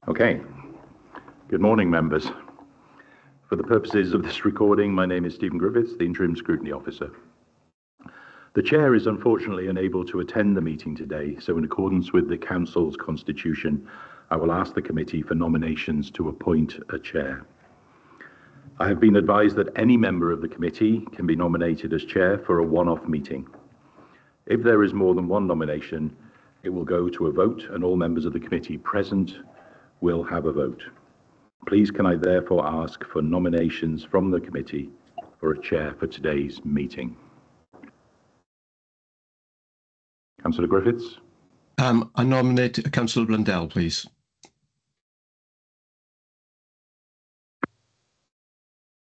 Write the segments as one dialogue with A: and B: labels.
A: Okay. Good morning, members. For the purposes of this recording, my name is Stephen Griffiths, the Interim Scrutiny Officer. The Chair is unfortunately unable to attend the meeting today, so in accordance with the Council's constitution, I will ask the committee for nominations to appoint a Chair. I have been advised that any member of the committee can be nominated as Chair for a one-off meeting. If there is more than one nomination, it will go to a vote, and all members of the committee present will have a vote. Please can I therefore ask for nominations from the committee for a Chair for today's meeting. Councillor Griffiths.
B: I nominate Councillor Blundell, please.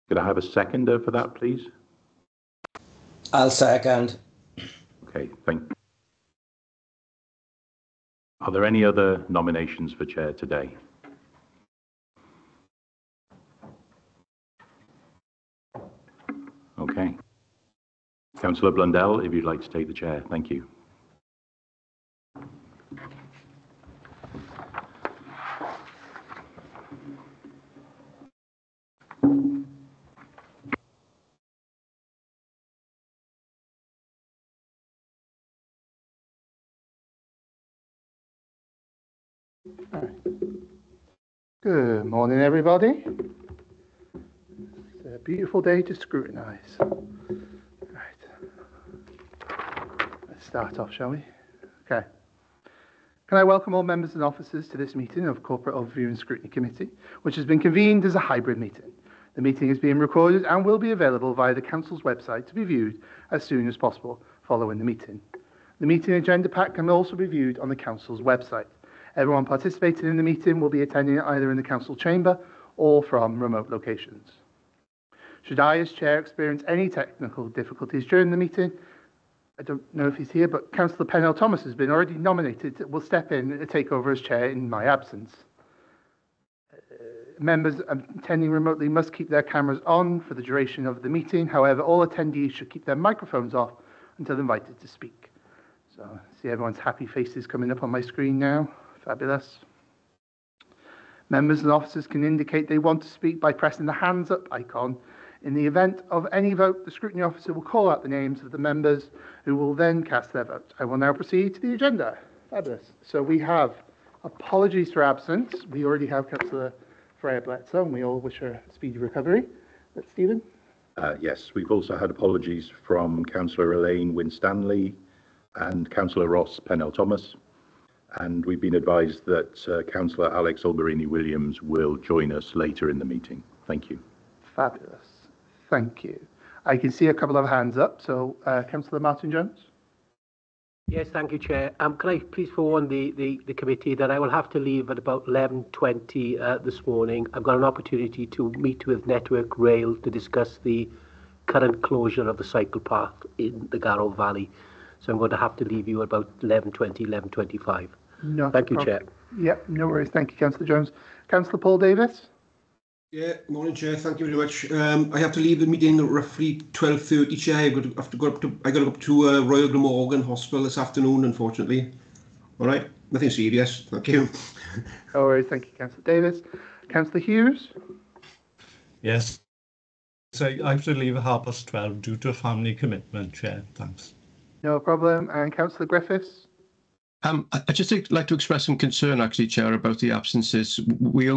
A: Could I have a seconder for that, please?
C: I'll second.
A: Okay, thank you. Are there any other nominations for Chair today? Okay. Councillor Blundell, if you'd like to take the chair, thank you.
D: Good morning, everybody. It's a beautiful day to scrutinise. Right. Let's start off, shall we? Okay. Can I welcome all members and officers to this meeting of Corporate Overview and Scrutiny Committee, which has been convened as a hybrid meeting. The meeting is being recorded and will be available via the Council's website to be viewed as soon as possible following the meeting. The meeting agenda pack can also be viewed on the Council's website. Everyone participating in the meeting will be attending either in the Council chamber or from remote locations. Should I, as Chair, experience any technical difficulties during the meeting, I don't know if he's here, but Councillor Pennell Thomas has been already nominated, will step in and take over as Chair in my absence. Members attending remotely must keep their cameras on for the duration of the meeting. However, all attendees should keep their microphones off until invited to speak. So, see everyone's happy faces coming up on my screen now. Fabulous. Members and officers can indicate they want to speak by pressing the hands up icon. In the event of any vote, the scrutiny officer will call out the names of the members who will then cast their vote. I will now proceed to the agenda. Fabulous. So we have apologies for absence. We already have Councillor Freya Bledsoe, and we all wish her a speedy recovery. That's Stephen?
A: Yes, we've also had apologies from Councillor Elaine Winstanley and Councillor Ross Pennell Thomas. And we've been advised that Councillor Alex Olberini-Williams will join us later in the meeting. Thank you.
D: Fabulous. Thank you. I can see a couple of hands up. So, Councillor Martin Jones.
E: Yes, thank you, Chair. Can I please forewarn the committee that I will have to leave at about 11:20 this morning. I've got an opportunity to meet with Network Rail to discuss the current closure of the cycle path in the Garrow Valley. So I'm going to have to leave you at about 11:20, 11:25. Thank you, Chair.
D: Yep, no worries. Thank you, Councillor Jones. Councillor Paul Davis.
F: Yeah, morning, Chair. Thank you very much. I have to leave the meeting at roughly 12:30, Chair. I got to go up to Royal Glamorgan Hospital this afternoon, unfortunately. All right, nothing serious. Thank you.
D: No worries. Thank you, Councillor Davis. Councillor Hughes.
G: Yes. So I have to leave at 12:30 due to a family commitment, Chair. Thanks.
D: No problem. And Councillor Griffiths.
B: I'd just like to express some concern, actually, Chair, about the absences. We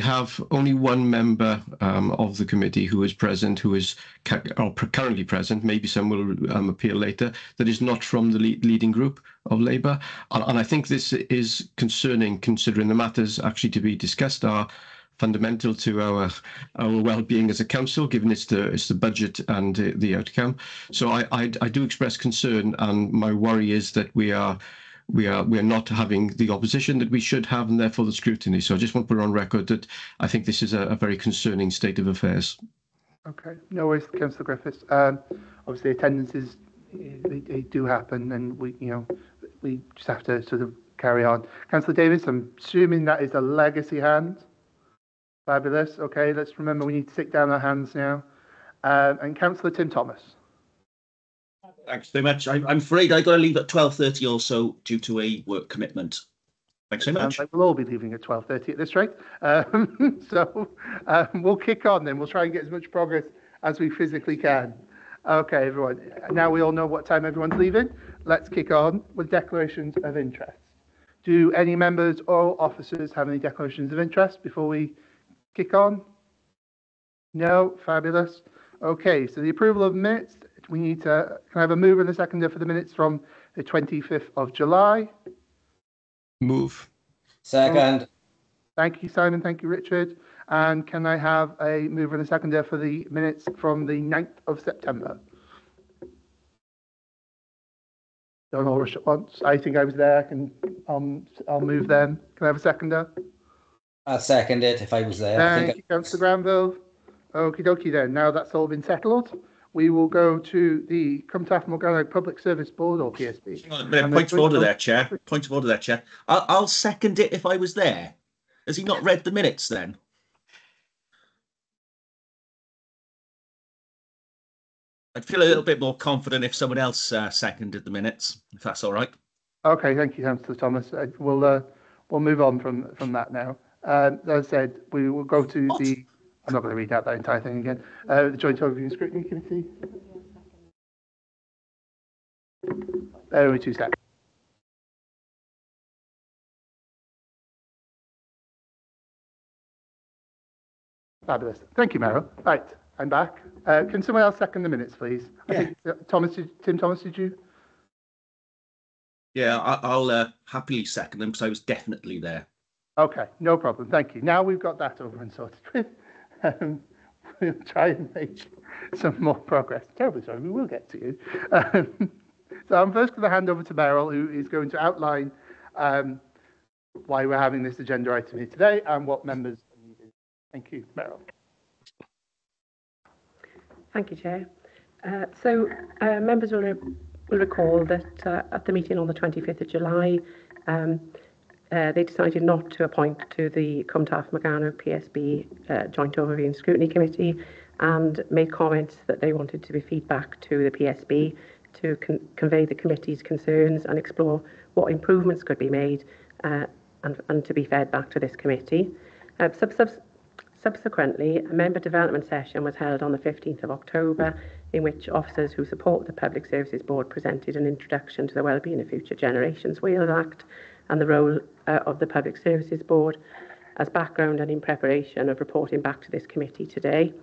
B: have only one member of the committee who is present, who is currently present. Maybe some will appear later. That is not from the leading group of Labour, and I think this is concerning, considering the matters actually to be discussed are fundamental to our well-being as a council, given it's the budget and the outcome. So I do express concern, and my worry is that we are not having the opposition that we should have, and therefore the scrutiny. So I just want to put on record that I think this is a very concerning state of affairs.
D: Okay, no worries, Councillor Griffiths. Obviously, attendances they do happen, and we just have to sort of carry on. Councillor Davis, I'm assuming that is a legacy hand. Fabulous. Okay, let's remember we need to stick down our hands now. And Councillor Tim Thomas.
H: Thanks very much. I'm afraid I got to leave at 12:30 also due to a work commitment. Thanks so much.
D: Like we'll all be leaving at 12:30 at this rate. We'll kick on then. We'll try and get as much progress as we physically can. Okay, everyone. Now we all know what time everyone's leaving. Let's kick on with declarations of interest. Do any members or officers have any declarations of interest before we kick on? No? Fabulous. Okay, so the approval of minutes. We need to, can I have a mover and a seconder for the minutes from the 25th of July?
B: Move.
C: Second.
D: Thank you, Simon. Thank you, Richard. And can I have a mover and a seconder for the minutes from the 9th of September? Don't all rush at once. I think I was there. I'll move them. Can I have a seconder?
C: I'll second it if I was there.
D: Thank you, Councillor Granville. Okie dokie then. Now that's all been settled, we will go to the Cumtaff Morgannwg Public Service Board, or PSB.
H: Hang on a minute. Point of order there, Chair. Point of order there, Chair. I'll second it if I was there. Has he not read the minutes then? I'd feel a little bit more confident if someone else seconded the minutes, if that's all right.
D: Okay, thank you, Councillor Thomas. We'll move on from that now. As I said, we will go to the. I'm not going to read out that entire thing again. The Joint Overview and Scrutiny Committee. Only 2 seconds. Fabulous. Thank you, Meryl. Right, I'm back. Can someone else second the minutes, please?
H: Yeah.
D: I think Tim Thomas, did you?
H: Yeah, I'll happily second them because I was definitely there.
D: Okay, no problem. Thank you. Now we've got that over and sorted with. We'll try and make some more progress. Terribly sorry, we will get to you. So I'm first going to hand over to Meryl, who is going to outline why we're having this agenda item here today and what members are needed. Thank you, Meryl.
I: Thank you, Chair. Members will recall that at the meeting on the 25th of July, they decided not to appoint to the Cumtaff Morgannwg PSB Joint Overview and Scrutiny Committee and made comments that they wanted to be feedback to the PSB to convey the committee's concerns and explore what improvements could be made and to be fed back to this committee. Subsequently, a member development session was held on the 15th of October in which officers who support the Public Services Board presented an introduction to the Wellbeing of Future Generations Wales Act and the role of the Public Services Board as background and in preparation of reporting back to this committee today.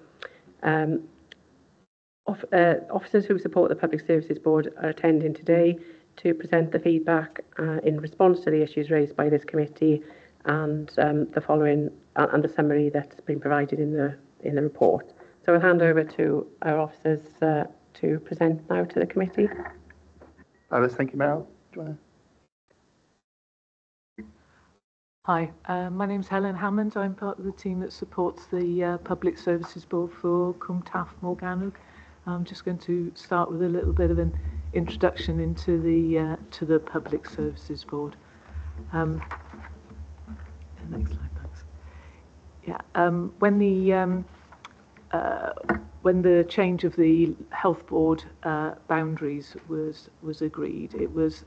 I: Officers who support the Public Services Board are attending today to present the feedback in response to the issues raised by this committee and the following and the summary that's been provided in the report. So I'll hand over to our officers to present now to the committee.
D: Thank you, Meryl. Do you want to...
J: Hi, my name's Helen Hammond. I'm part of the team that supports the Public Services Board for Cumtaff Morgannwg. I'm just going to start with a little bit of an introduction into the to the Public Services Board. Next slide, thanks. Yeah, when the change of the health board boundaries was agreed, it was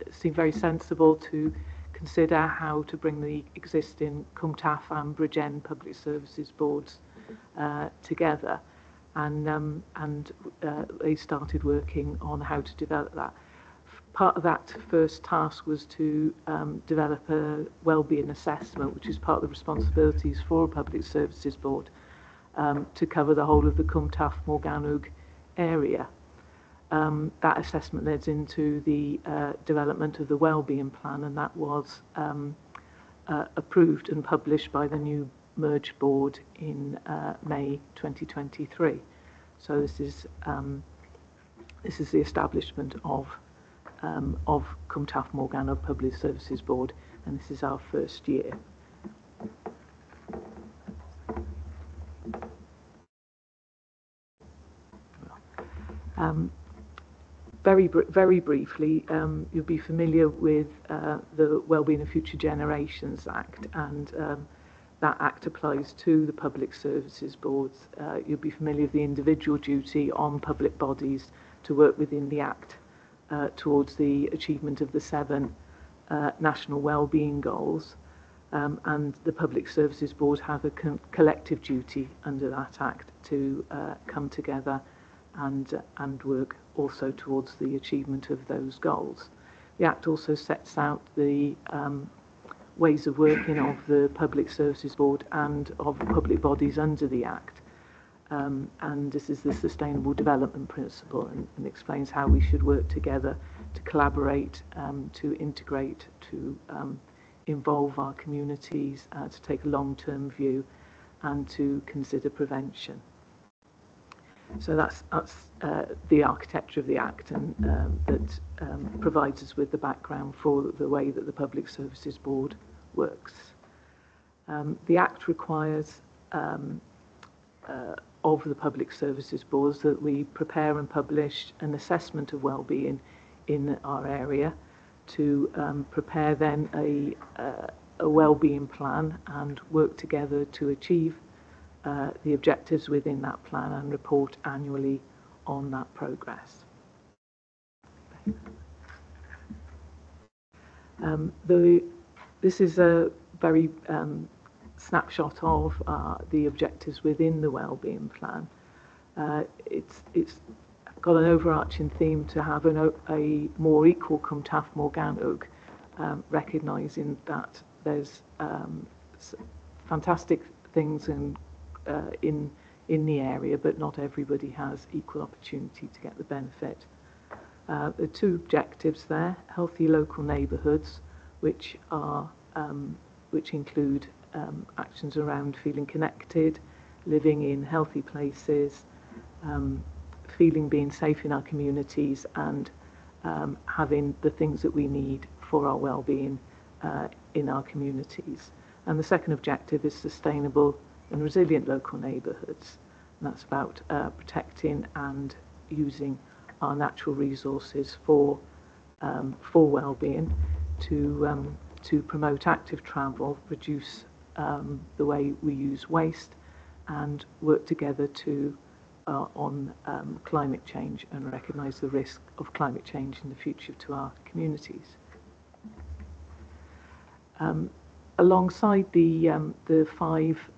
J: seemed very sensible to consider how to bring the existing Cumtaff and Bridgend Public Services Boards together, and they started working on how to develop that. Part of that first task was to develop a wellbeing assessment, which is part of the responsibilities for a Public Services Board, to cover the whole of the Cumtaff Morgannwg area. That assessment led into the development of the wellbeing plan, and that was approved and published by the new merged board in May 2023. So this is the establishment of Cumtaff Morgannwg Public Services Board, and this is our first year. Very briefly, you'll be familiar with the Wellbeing of Future Generations Act, and that act applies to the Public Services Boards. You'll be familiar with the individual duty on public bodies to work within the act towards the achievement of the 7 national wellbeing goals, and the Public Services Board have a collective duty under that Act to come together and work also towards the achievement of those goals. The Act also sets out the ways of working of the Public Services Board and of public bodies under the Act. And this is the Sustainable Development Principle, and explains how we should work together to collaborate, to integrate, to involve our communities, to take a long-term view, and to consider prevention. So that's the architecture of the Act, and that provides us with the background for the way that the Public Services Board works. The Act requires of the Public Services Boards that we prepare and publish an assessment of wellbeing in our area, to prepare then a wellbeing plan and work together to achieve the objectives within that plan and report annually on that progress. This is a very snapshot of the objectives within the wellbeing plan. It's got an overarching theme to have a more equal Cwmtaf Morgannwg, recognising that there's fantastic things in the area, but not everybody has equal opportunity to get the benefit. The two objectives there: healthy local neighbourhoods, which include actions around feeling connected, living in healthy places, being safe in our communities, and having the things that we need for our well-being in our communities. And the second objective is sustainable and resilient local neighbourhoods, and that's about protecting and using our natural resources for well-being, to promote active travel, reduce the way we use waste, and work together on climate change, and recognise the risk of climate change in the future to our communities. Alongside the 5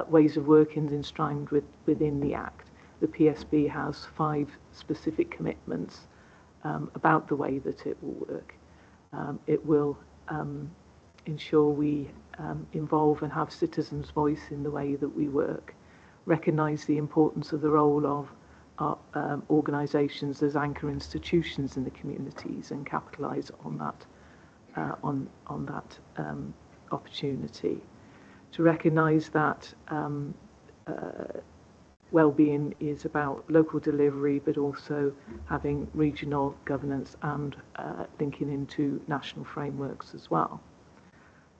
J: ways of working enshrined within the Act, the PSB has 5 specific commitments about the way that it will work. It will ensure we involve and have citizens' voice in the way that we work, recognise the importance of the role of our organisations as anchor institutions in the communities, and capitalise on that opportunity, to recognise that well-being is about local delivery, but also having regional governance and linking into national frameworks as well.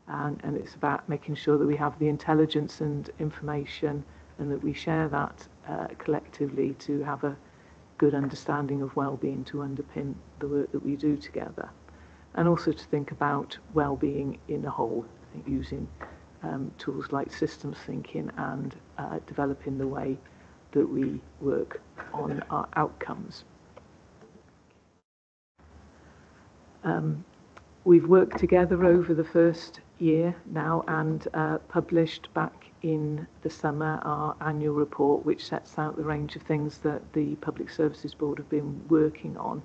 J: And it's about making sure that we have the intelligence and information, and that we share that collectively to have a good understanding of well-being to underpin the work that we do together. And also to think about well-being in a whole, I think using tools like systems thinking and developing the way that we work on our outcomes. We've worked together over the first year now, and published back in the summer our annual report, which sets out the range of things that the Public Services Board have been working on.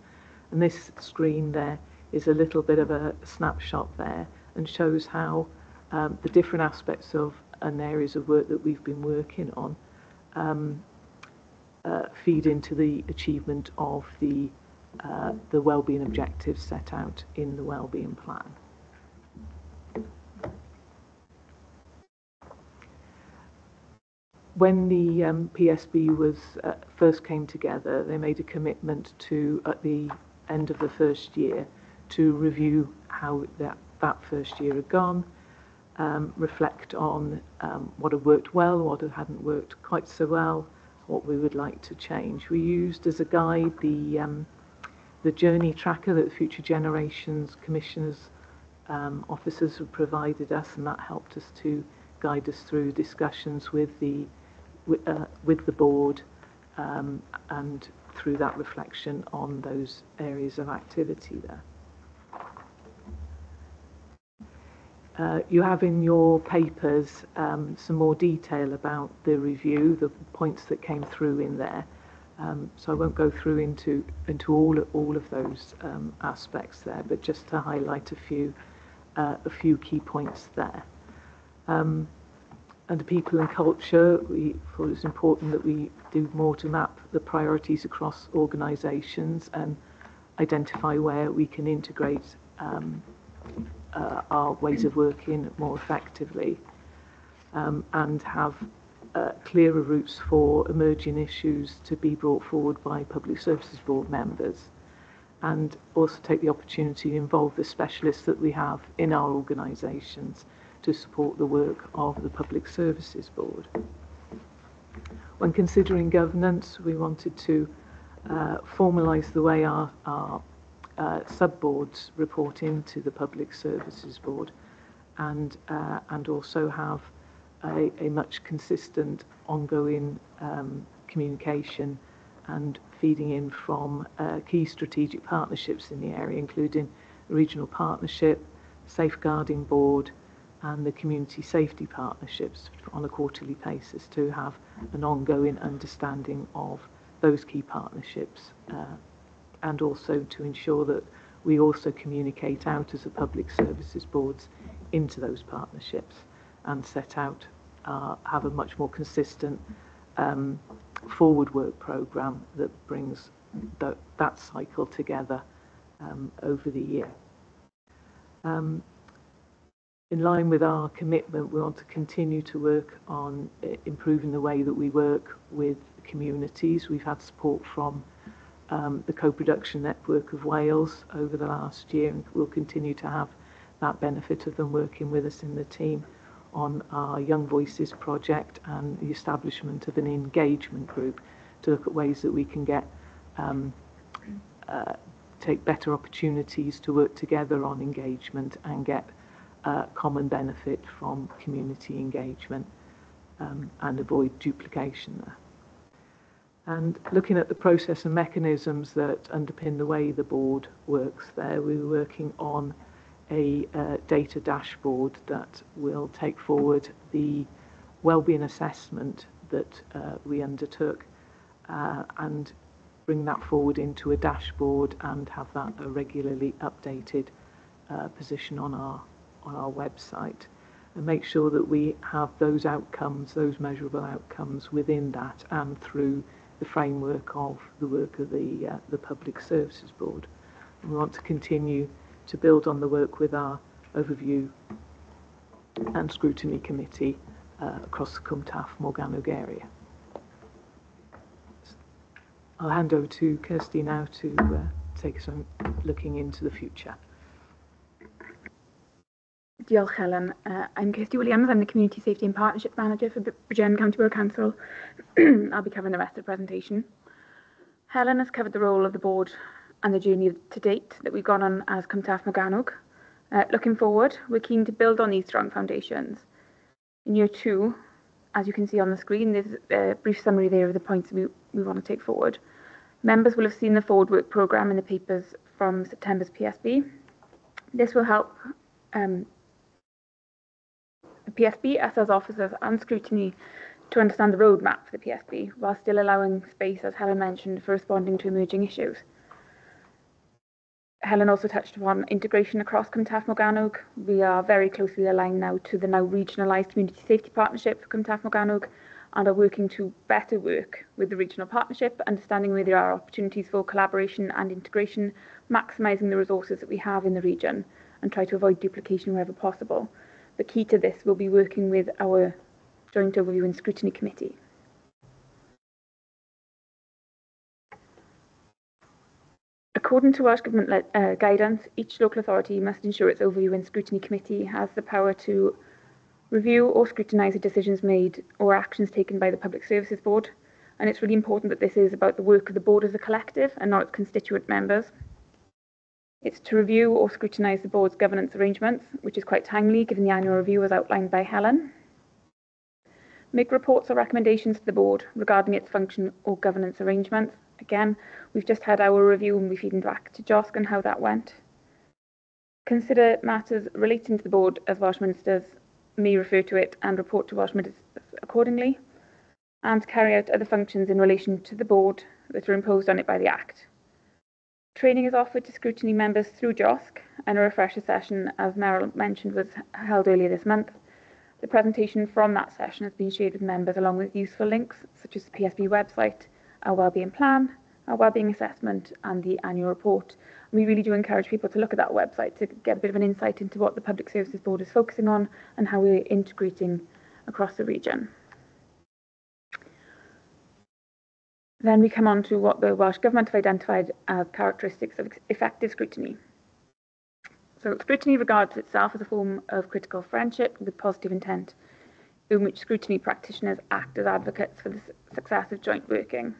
J: And this screen there is a little bit of a snapshot there, and shows how the different aspects of and areas of work that we've been working on feed into the achievement of the wellbeing objectives set out in the wellbeing plan. When the PSB was first came together, they made a commitment to, at the end of the first year, to review how that first year had gone, reflect on what had worked well, what hadn't worked quite so well, what we would like to change. We used as a guide the journey tracker that Future Generations Commissioners officers have provided us, and that helped us to guide us through discussions with the board, and through that reflection on those areas of activity there. You have in your papers some more detail about the review, the points that came through in there. So I won't go through into all of those aspects there, but just to highlight a few key points there. Under people and culture, we thought it was important that we do more to map the priorities across organisations and identify where we can integrate our ways of working more effectively, and have clearer routes for emerging issues to be brought forward by Public Services Board members, and also take the opportunity to involve the specialists that we have in our organisations to support the work of the Public Services Board. When considering governance, we wanted to formalise the way our sub-boards report into the Public Services Board, and also have a much consistent ongoing communication and feeding in from key strategic partnerships in the area, including the Regional Partnership, Safeguarding Board, and the Community Safety Partnerships on a quarterly basis, to have an ongoing understanding of those key partnerships, and also to ensure that we also communicate out as a Public Services Boards into those partnerships and set out, have a much more consistent forward work programme that brings that cycle together over the year. In line with our commitment, we want to continue to work on improving the way that we work with communities. We've had support from the Co-Production Network of Wales over the last year, and we'll continue to have that benefit of them working with us in the team on our Young Voices project and the establishment of an engagement group to look at ways that we can get take better opportunities to work together on engagement and get common benefit from community engagement, and avoid duplication there. And looking at the process and mechanisms that underpin the way the board works there, we were working on a data dashboard that will take forward the wellbeing assessment that we undertook, and bring that forward into a dashboard and have that a regularly updated position on our website, and make sure that we have those outcomes, those measurable outcomes within that and through the framework of the work of the Public Services Board. And we want to continue to build on the work with our Overview and Scrutiny Committee across the Cwmtaf Morgannwg area. I'll hand over to Kirsty now to take us on looking into the future.
K: Diolch, Helen. I'm Kirsty Williams. I'm the Community Safety and Partnership Manager for Bridgend County Borough Council. I'll be covering the rest of the presentation. Helen has covered the role of the board and the journey to date that we've gone on as Cwmtaf Morgannwg. Looking forward, we're keen to build on these strong foundations. In year 2, as you can see on the screen, there's a brief summary there of the points we want to take forward. Members will have seen the forward work programme in the papers from September's PSB. This will help the PSB, us as officers, and Scrutiny to understand the roadmap for the PSB, while still allowing space, as Helen mentioned, for responding to emerging issues. Helen also touched upon integration across Cwmtaf Morgannwg. We are very closely aligned now to the now regionalised Community Safety Partnership for Cwmtaf Morgannwg, and are working to better work with the regional partnership, understanding where there are opportunities for collaboration and integration, maximising the resources that we have in the region, and try to avoid duplication wherever possible. The key to this will be working with our Joint Overview and Scrutiny Committee. According to Welsh Government guidance, each local authority must ensure its Overview and Scrutiny Committee has the power to review or scrutinise the decisions made or actions taken by the Public Services Board, and it's really important that this is about the work of the board as a collective and not its constituent members. It's to review or scrutinise the board's governance arrangements, which is quite timely given the annual review as outlined by Helen. Make reports or recommendations to the board regarding its function or governance arrangements. Again, we've just had our review and we're feeding back to Josk on how that went. consider matters relating to the board as Welsh ministers may refer to it and report to Welsh ministers accordingly, and carry out other functions in relation to the board that are imposed on it by the Act. Training is offered to scrutiny members through JOSC, and a refresher session, as Meryl mentioned, was held earlier this month. The presentation from that session has been shared with members along with useful links such as the PSB website, our wellbeing plan, our wellbeing assessment and the annual report. We really do encourage people to look at that website to get a bit of an insight into what the Public Services Board is focusing on and how we're integrating across the region. Then we come on to what the Welsh Government have identified as characteristics of effective scrutiny. So scrutiny regards itself as a form of critical friendship with positive intent, in which scrutiny practitioners act as advocates for the success of joint working.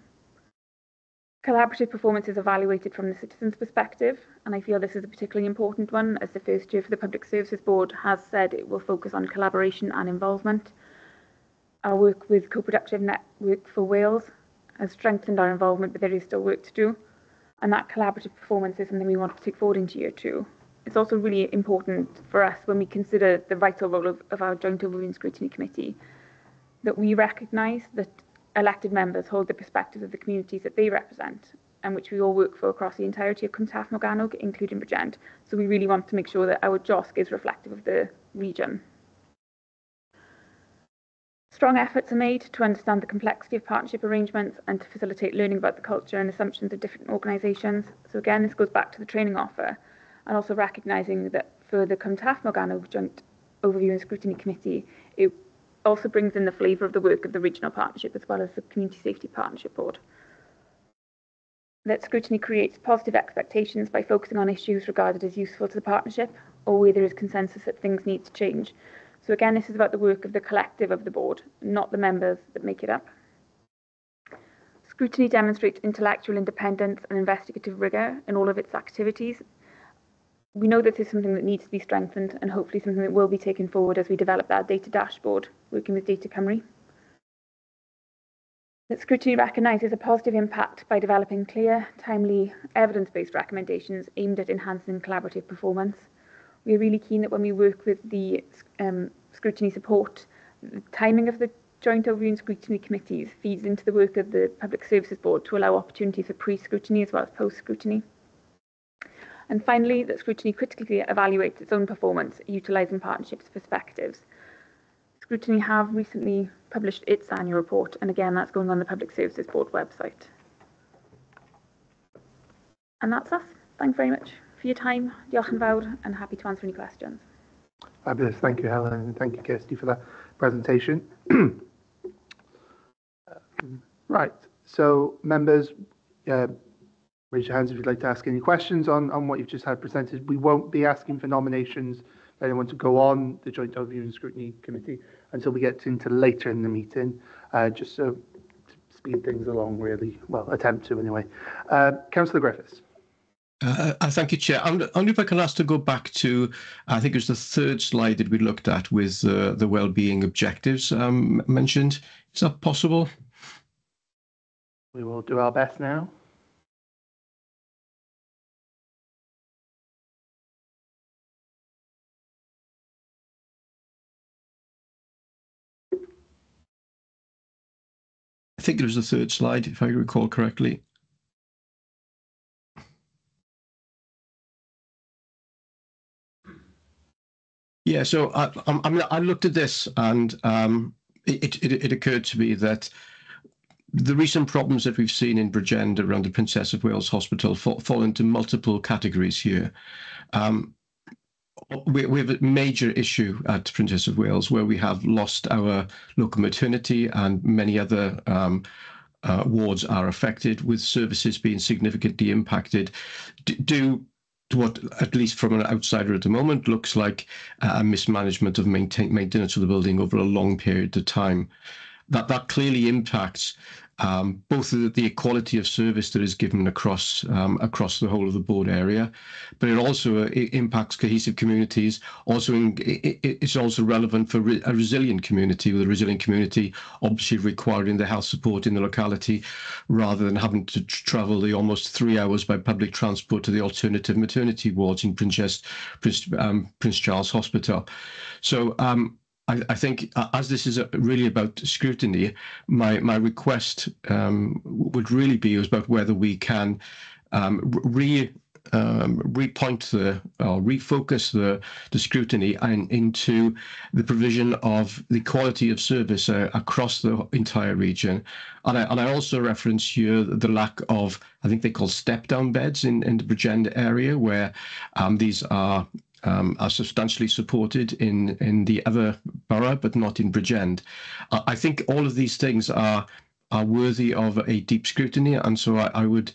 K: Collaborative performance is evaluated from the citizen's perspective, and I feel this is a particularly important one, as the first year for the Public Services Board has said it will focus on collaboration and involvement. Our work with Co-Productive Network for Wales has strengthened our involvement, but there is still work to do, and that collaborative performance is something we want to take forward into year 2. It's also really important for us when we consider the vital role of our Joint Overview and Scrutiny Committee, that we recognise that elected members hold the perspectives of the communities that they represent, and which we all work for across the entirety of Cwmtaf Morgannwg, including Bridgend. So we really want to make sure that our JOSC is reflective of the region. Strong efforts are made to understand the complexity of partnership arrangements and to facilitate learning about the culture and assumptions of different organisations. So again, this goes back to the training offer, and also recognising that for the Cwmtaf Morgannwg Joint Overview and Scrutiny Committee, it also brings in the flavour of the work of the regional partnership as well as the Community Safety Partnership Board. That scrutiny creates positive expectations by focusing on issues regarded as useful to the partnership or where there is consensus that things need to change. So again, this is about the work of the collective of the board, not the members that make it up. Scrutiny demonstrates intellectual independence and investigative rigour in all of its activities. We know that this is something that needs to be strengthened and hopefully something that will be taken forward as we develop that data dashboard, working with Data Cymru. That scrutiny recognises a positive impact by developing clear, timely, evidence-based recommendations aimed at enhancing collaborative performance. We are really keen that when we work with the scrutiny support, the timing of the Joint Overview and Scrutiny Committees feeds into the work of the Public Services Board to allow opportunities for pre-scrutiny as well as post-scrutiny. And finally, that scrutiny critically evaluates its own performance, utilising partnerships perspectives. Scrutiny have recently published its annual report, and again, that's going on the Public Services Board website. And that's us. Thanks very much for your time. Diolch yn fawr, and happy to answer any questions.
D: Fabulous. Thank you, Helen, and thank you, Kirsty, for that presentation. Right. So, members, raise your hands if you'd like to ask any questions on what you've just had presented. We won't be asking for nominations for anyone to go on the Joint Overview and Scrutiny Committee until we get into later in the meeting, just so to speed things along, really. Well, attempt to anyway. Councillor Griffiths.
B: Thank you, Chair. Only if I can ask to go back to, I think it was the third slide that we looked at with the well-being objectives mentioned. Is that possible?
D: We will do our best now.
B: I think it was the third slide, if I recall correctly. Yeah, so I looked at this and it occurred to me that the recent problems that we've seen in Bridgend around the Princess of Wales Hospital fall into multiple categories here. We have a major issue at Princess of Wales where we have lost our local maternity and many other wards are affected, with services being significantly impacted due to what, at least from an outsider at the moment, looks like a mismanagement of maintenance of the building over a long period of time. That clearly impacts both the equality of service that is given across the whole of the board area, but it also impacts cohesive communities. It's also relevant for a resilient community, with a resilient community obviously requiring the health support in the locality, rather than having to travel the almost 3 hours by public transport to the alternative maternity wards in Prince Charles Hospital. So I think, as this is really about scrutiny, my request would really be about whether we can refocus the scrutiny into the provision of the quality of service across the entire region. And I also reference here the lack of, I think they call step-down beds in the Bridgend area, where these are substantially supported in the other borough, but not in Bridgend. I think all of these things are worthy of a deep scrutiny, and so I would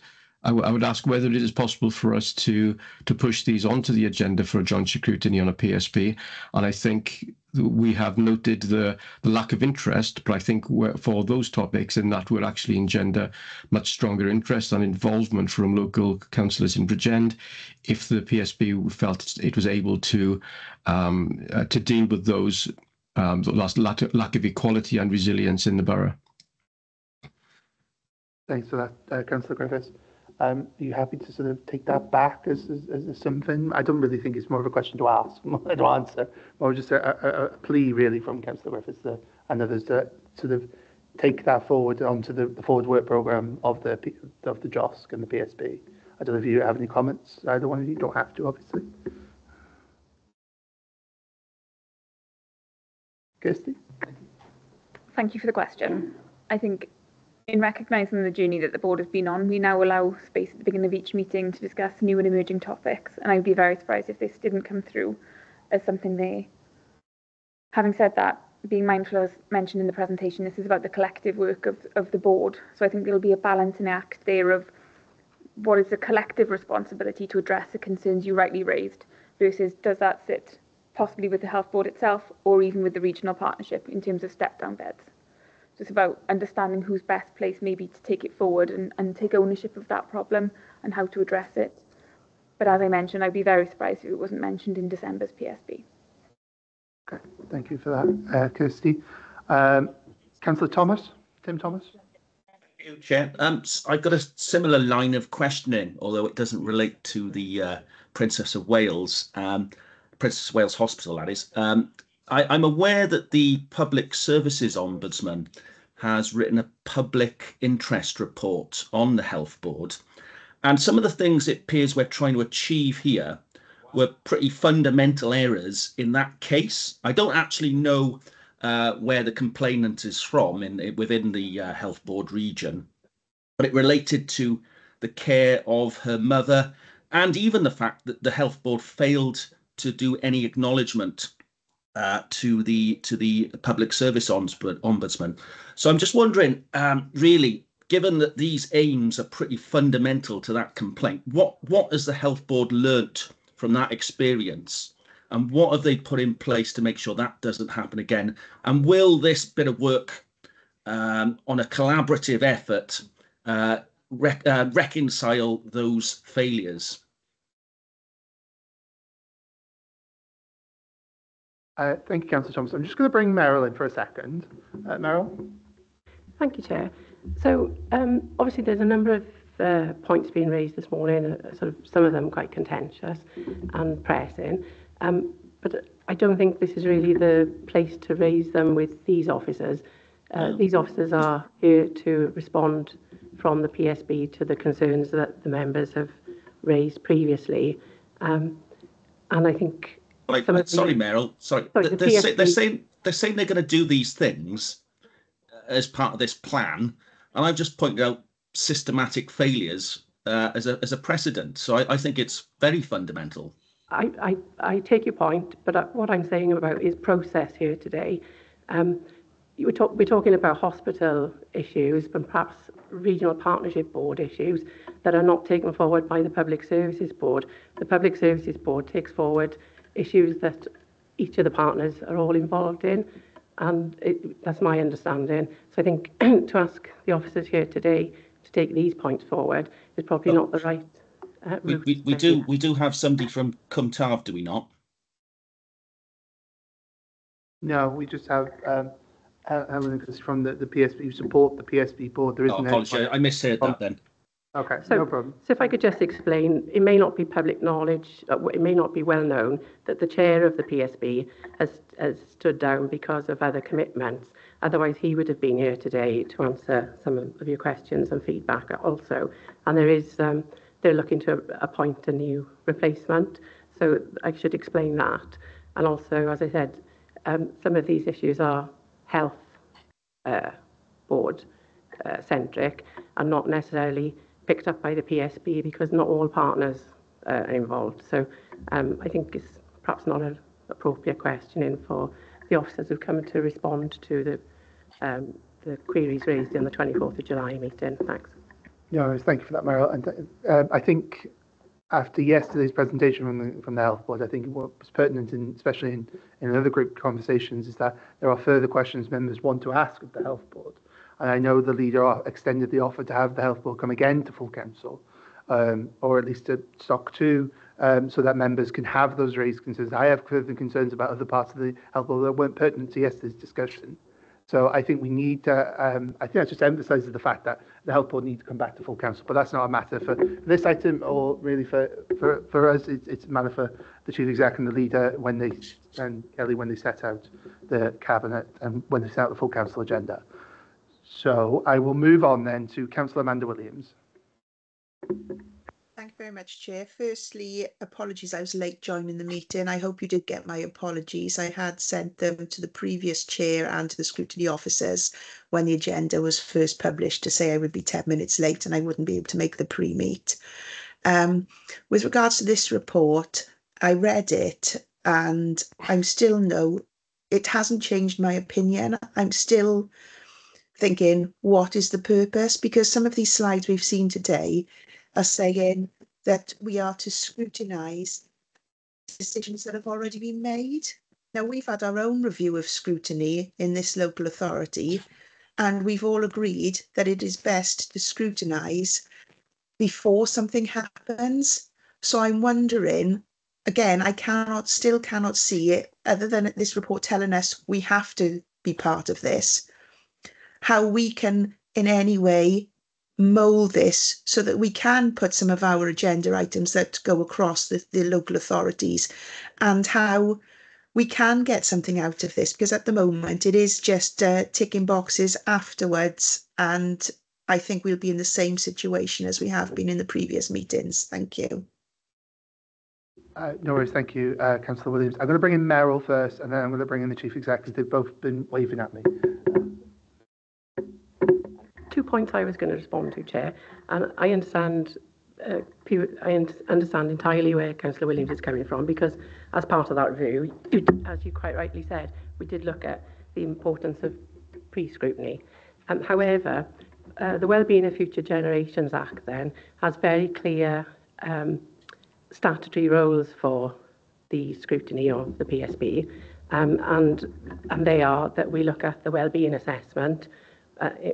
B: ask whether it is possible for us to push these onto the agenda for a joint scrutiny on a PSP. And I think we have noted the lack of interest, but I think for those topics, and that would actually engender much stronger interest and involvement from local councillors in Bridgend if the PSP felt it was able to deal with those lack of equality and resilience in the borough.
D: Thanks for that, Councillor Griffiths. Are you happy to sort of take that back as something? I don't really think it's more of a question to ask, more to answer, more just a plea really from Councillor Griffiths and others to sort of take that forward onto the forward work programme of the JOSC and the PSP. I don't know if you have any comments. Either one of you, don't have to, obviously. Kirsty?
K: Thank you for the question. I think in recognising the journey that the board has been on, we now allow space at the beginning of each meeting to discuss new and emerging topics, and I'd be very surprised if this didn't come through as something there. Having said that, being mindful, as mentioned in the presentation, this is about the collective work of the board, so I think there'll be a balancing act there of what is the collective responsibility to address the concerns you rightly raised, versus does that sit possibly with the health board itself or even with the regional partnership in terms of step-down beds. So it's about understanding who's best placed maybe to take it forward and take ownership of that problem and how to address it. But as I mentioned, I'd be very surprised if it wasn't mentioned in December's PSB.
D: Okay, thank you for that, Kirsty. Councillor Thomas, Tim Thomas.
H: Thank you, Chair. I've got a similar line of questioning, although it doesn't relate to the Princess of Wales Hospital, that is. I'm aware that the Public Services Ombudsman has written a public interest report on the Health Board, and some of the things it appears we're trying to achieve here were pretty fundamental errors in that case. I don't actually know where the complainant is from within the Health Board region, but it related to the care of her mother, and even the fact that the Health Board failed to do any acknowledgement to the Public Service Ombudsman. So I'm just wondering, really, given that these aims are pretty fundamental to that complaint, what has the Health Board learnt from that experience, and what have they put in place to make sure that doesn't happen again? And will this bit of work on a collaborative effort reconcile those failures?
D: Thank you, Councillor Thomas. I'm just going to bring Meryl in for a second. Meryl?
I: Thank you, Chair. So obviously there's a number of points being raised this morning, sort of some of them quite contentious and pressing, but I don't think this is really the place to raise them with these officers. These officers are here to respond from the PSB to the concerns that the members have raised previously, and I think
H: Meryl. Sorry. They're saying they're going to do these things as part of this plan, and I've just pointed out systematic failures as a precedent. So I think it's very fundamental.
I: I take your point, but what I'm saying about is process here today. We're talking about hospital issues, but perhaps regional partnership board issues that are not taken forward by the Public Services Board. The Public Services Board takes forward issues that each of the partners are all involved in. that's my understanding. So I think to ask the officers here today to take these points forward is probably not the right route.
H: We do have somebody from Cwmtaf, do we not?
D: No, we just have Helen from the PSB who support the PSB board. There isn't.
H: Apologies, I misheard that then.
D: Okay,
I: so,
D: no problem.
I: So if I could just explain, it may not be public knowledge, it may not be well known that the chair of the PSB has stood down because of other commitments. Otherwise, he would have been here today to answer some of your questions and feedback also. And there is, they're looking to appoint a new replacement. So I should explain that. And also, as I said, some of these issues are health board centric and not necessarily picked up by the PSB because not all partners are involved. So I think it's perhaps not an appropriate questioning for the officers who've come to respond to the queries raised in the 24th of July meeting. Thanks.
D: No, thank you for that, Meryl. And I think after yesterday's presentation from the health board, I think what was pertinent, especially in other group conversations, is that there are further questions members want to ask of the health board. And I know the leader extended the offer to have the health board come again to full council, or at least to SOC 2, so that members can have those raised concerns. I have further concerns about other parts of the health board that weren't pertinent to yesterday's discussion. So I think we need to, I think that just emphasises the fact that the health board needs to come back to full council, but that's not a matter for this item or really for us. It's a matter for the chief exec and the leader and Kelly when they set out the cabinet and when they set out the full council agenda. So I will move on then to Councillor Amanda Williams.
L: Thank you very much, Chair. Firstly, apologies, I was late joining the meeting. I hope you did get my apologies. I had sent them to the previous chair and to the scrutiny officers when the agenda was first published to say I would be 10 minutes late and I wouldn't be able to make the pre-meet. With regards to this report, I read it and I'm still it hasn't changed my opinion. I'm still thinking, what is the purpose? Because some of these slides we've seen today are saying that we are to scrutinise decisions that have already been made. Now, we've had our own review of scrutiny in this local authority, and we've all agreed that it is best to scrutinise before something happens. So I'm wondering, again, I still cannot see it, other than this report telling us we have to be part of this, how we can in any way mould this so that we can put some of our agenda items that go across the local authorities, and how we can get something out of this, because at the moment it is just ticking boxes afterwards, and I think we'll be in the same situation as we have been in the previous meetings. Thank you.
D: No worries, thank you, Councillor Williams. I'm going to bring in Meryl first, and then I'm going to bring in the Chief Executive. They've both been waving at me.
I: 2 points I was going to respond to, Chair, and I understand entirely where Councillor Williams is coming from, because as part of that review, as you quite rightly said, we did look at the importance of pre-scrutiny. However, the Wellbeing of Future Generations Act then has very clear statutory roles for the scrutiny of the PSB, and they are that we look at the wellbeing assessment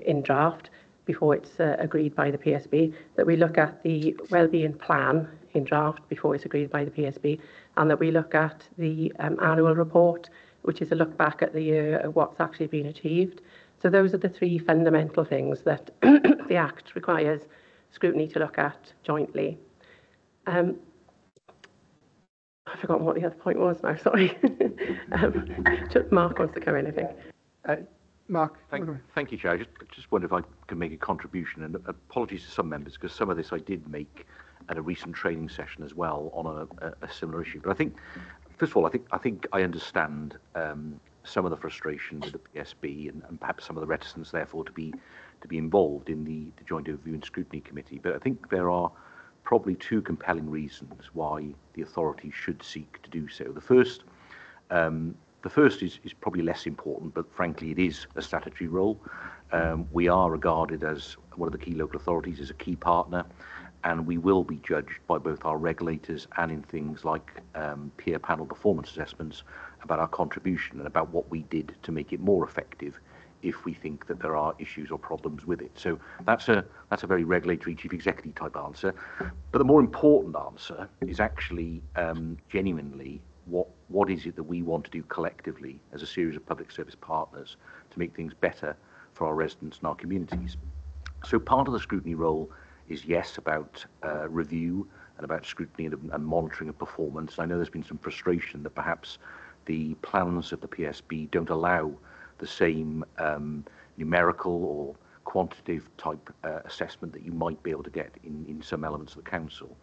I: in draft before it's agreed by the PSB, that we look at the wellbeing plan in draft before it's agreed by the PSB, and that we look at the annual report, which is a look back at the year of what's actually been achieved. So those are the three fundamental things that the Act requires scrutiny to look at jointly. I've forgotten what the other point was now, sorry. Mark wants to come in, I think.
D: Mark.
M: Thank you, Chair. I just wonder if I can make a contribution, and apologies to some members, because some of this I did make at a recent training session as well on a similar issue. But I think, first of all, I think I understand some of the frustration with the PSB and perhaps some of the reticence, therefore, to be involved in the Joint Overview and Scrutiny Committee. But I think there are probably two compelling reasons why the authority should seek to do so. The first is probably less important, but frankly, it is a statutory role. We are regarded as one of the key local authorities, as a key partner, and we will be judged by both our regulators and in things like peer panel performance assessments about our contribution and about what we did to make it more effective if we think that there are issues or problems with it. So that's a very regulatory chief executive type answer. But the more important answer is actually genuinely what is it that we want to do collectively as a series of public service partners to make things better for our residents and our communities. So part of the scrutiny role is, yes, about review and about scrutiny and monitoring of performance. I know there's been some frustration that perhaps the plans of the PSB don't allow the same numerical or quantitative type assessment that you might be able to get in some elements of the council.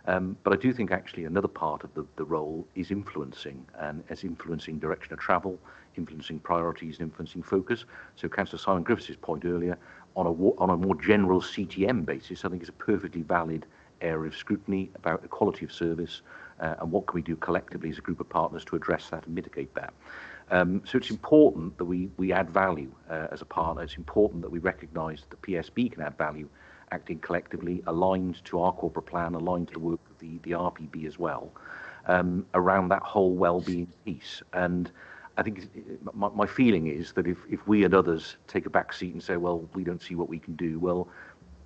M: But I do think actually another part of the role is influencing, and as influencing direction of travel, influencing priorities, and influencing focus. So Councillor Simon Griffiths' point earlier, on a more general CTM basis, I think is a perfectly valid area of scrutiny about the quality of service and what can we do collectively as a group of partners to address that and mitigate that. So it's important that we add value as a partner. It's important that we recognise that the PSB can add value acting collectively, aligned to our corporate plan, aligned to the work of the RPB as well, around that whole well-being piece. And I think my feeling is that if we and others take a back seat and say, well, we don't see what we can do, well,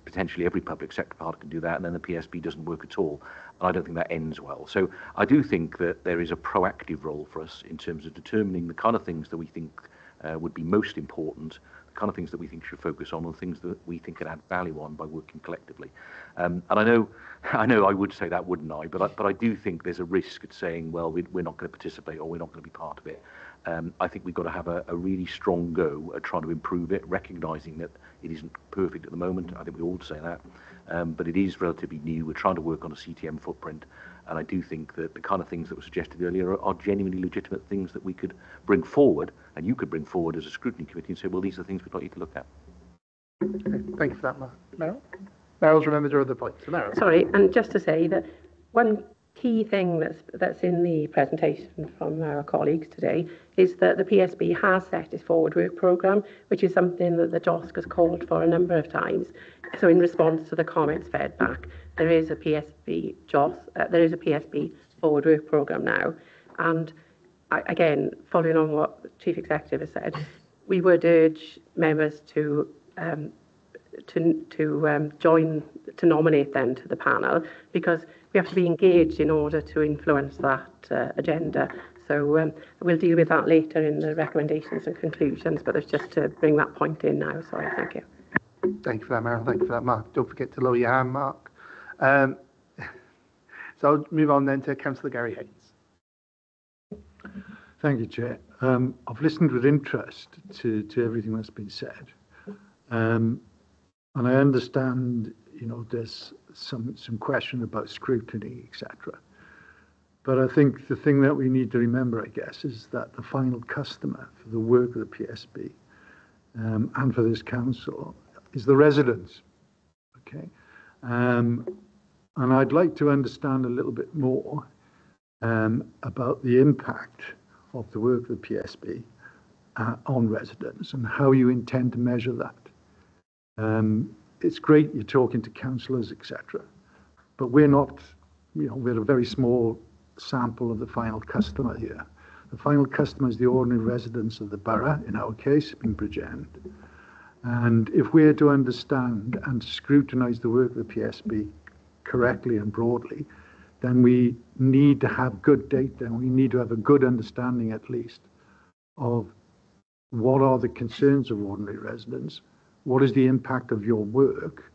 M: potentially every public sector part can do that, and then the PSB doesn't work at all. And I don't think that ends well. So I do think that there is a proactive role for us in terms of determining the kind of things that we think would be most important, the kind of things that we think should focus on, and things that we think can add value on by working collectively. And I know I would say that, wouldn't I? But I do think there's a risk at saying, well, we're not going to participate or we're not going to be part of it. I think we've got to have a really strong go at trying to improve it, recognising that it isn't perfect at the moment. I think we all say that. But it is relatively new. We're trying to work on a CTM footprint. And I do think that the kind of things that were suggested earlier are genuinely legitimate things that we could bring forward, and you could bring forward as a scrutiny committee and say, well, these are the things we'd like you to look at.
D: Okay, thank you for that, Meryl. Meryl's remembered her other points. So Meryl.
I: Sorry, and just to say that one key thing that's in the presentation from our colleagues today is that the PSB has set its forward work programme, which is something that the JOSC has called for a number of times. So in response to the comments fed back, there is a PSB forward work programme now. And again, following on what Chief Executive has said, we would urge members to join, to nominate them to the panel, because we have to be engaged in order to influence that agenda. So we'll deal with that later in the recommendations and conclusions, but it's just to bring that point in now. Sorry, thank you.
D: Thank you for that, Meryl. Thank you for that, Mark. Don't forget to lower your hand, Mark. So I'll move on then to Councillor Gary Haynes.
N: Thank you, Chair. I've listened with interest to everything that's been said. And I understand, there's some question about scrutiny, etc. But I think the thing that we need to remember, I guess, is that the final customer for the work of the PSB and for this council is the residents. Okay, and I'd like to understand a little bit more about the impact of the work of the PSB on residents and how you intend to measure that. It's great you're talking to councillors, etc., but we're not, we're a very small sample of the final customer here. The final customer is the ordinary residents of the borough, in our case, in Bridgend. And if we're to understand and scrutinise the work of the PSB correctly and broadly, then we need to have good data, and we need to have a good understanding, at least, of what are the concerns of ordinary residents, what is the impact of your work,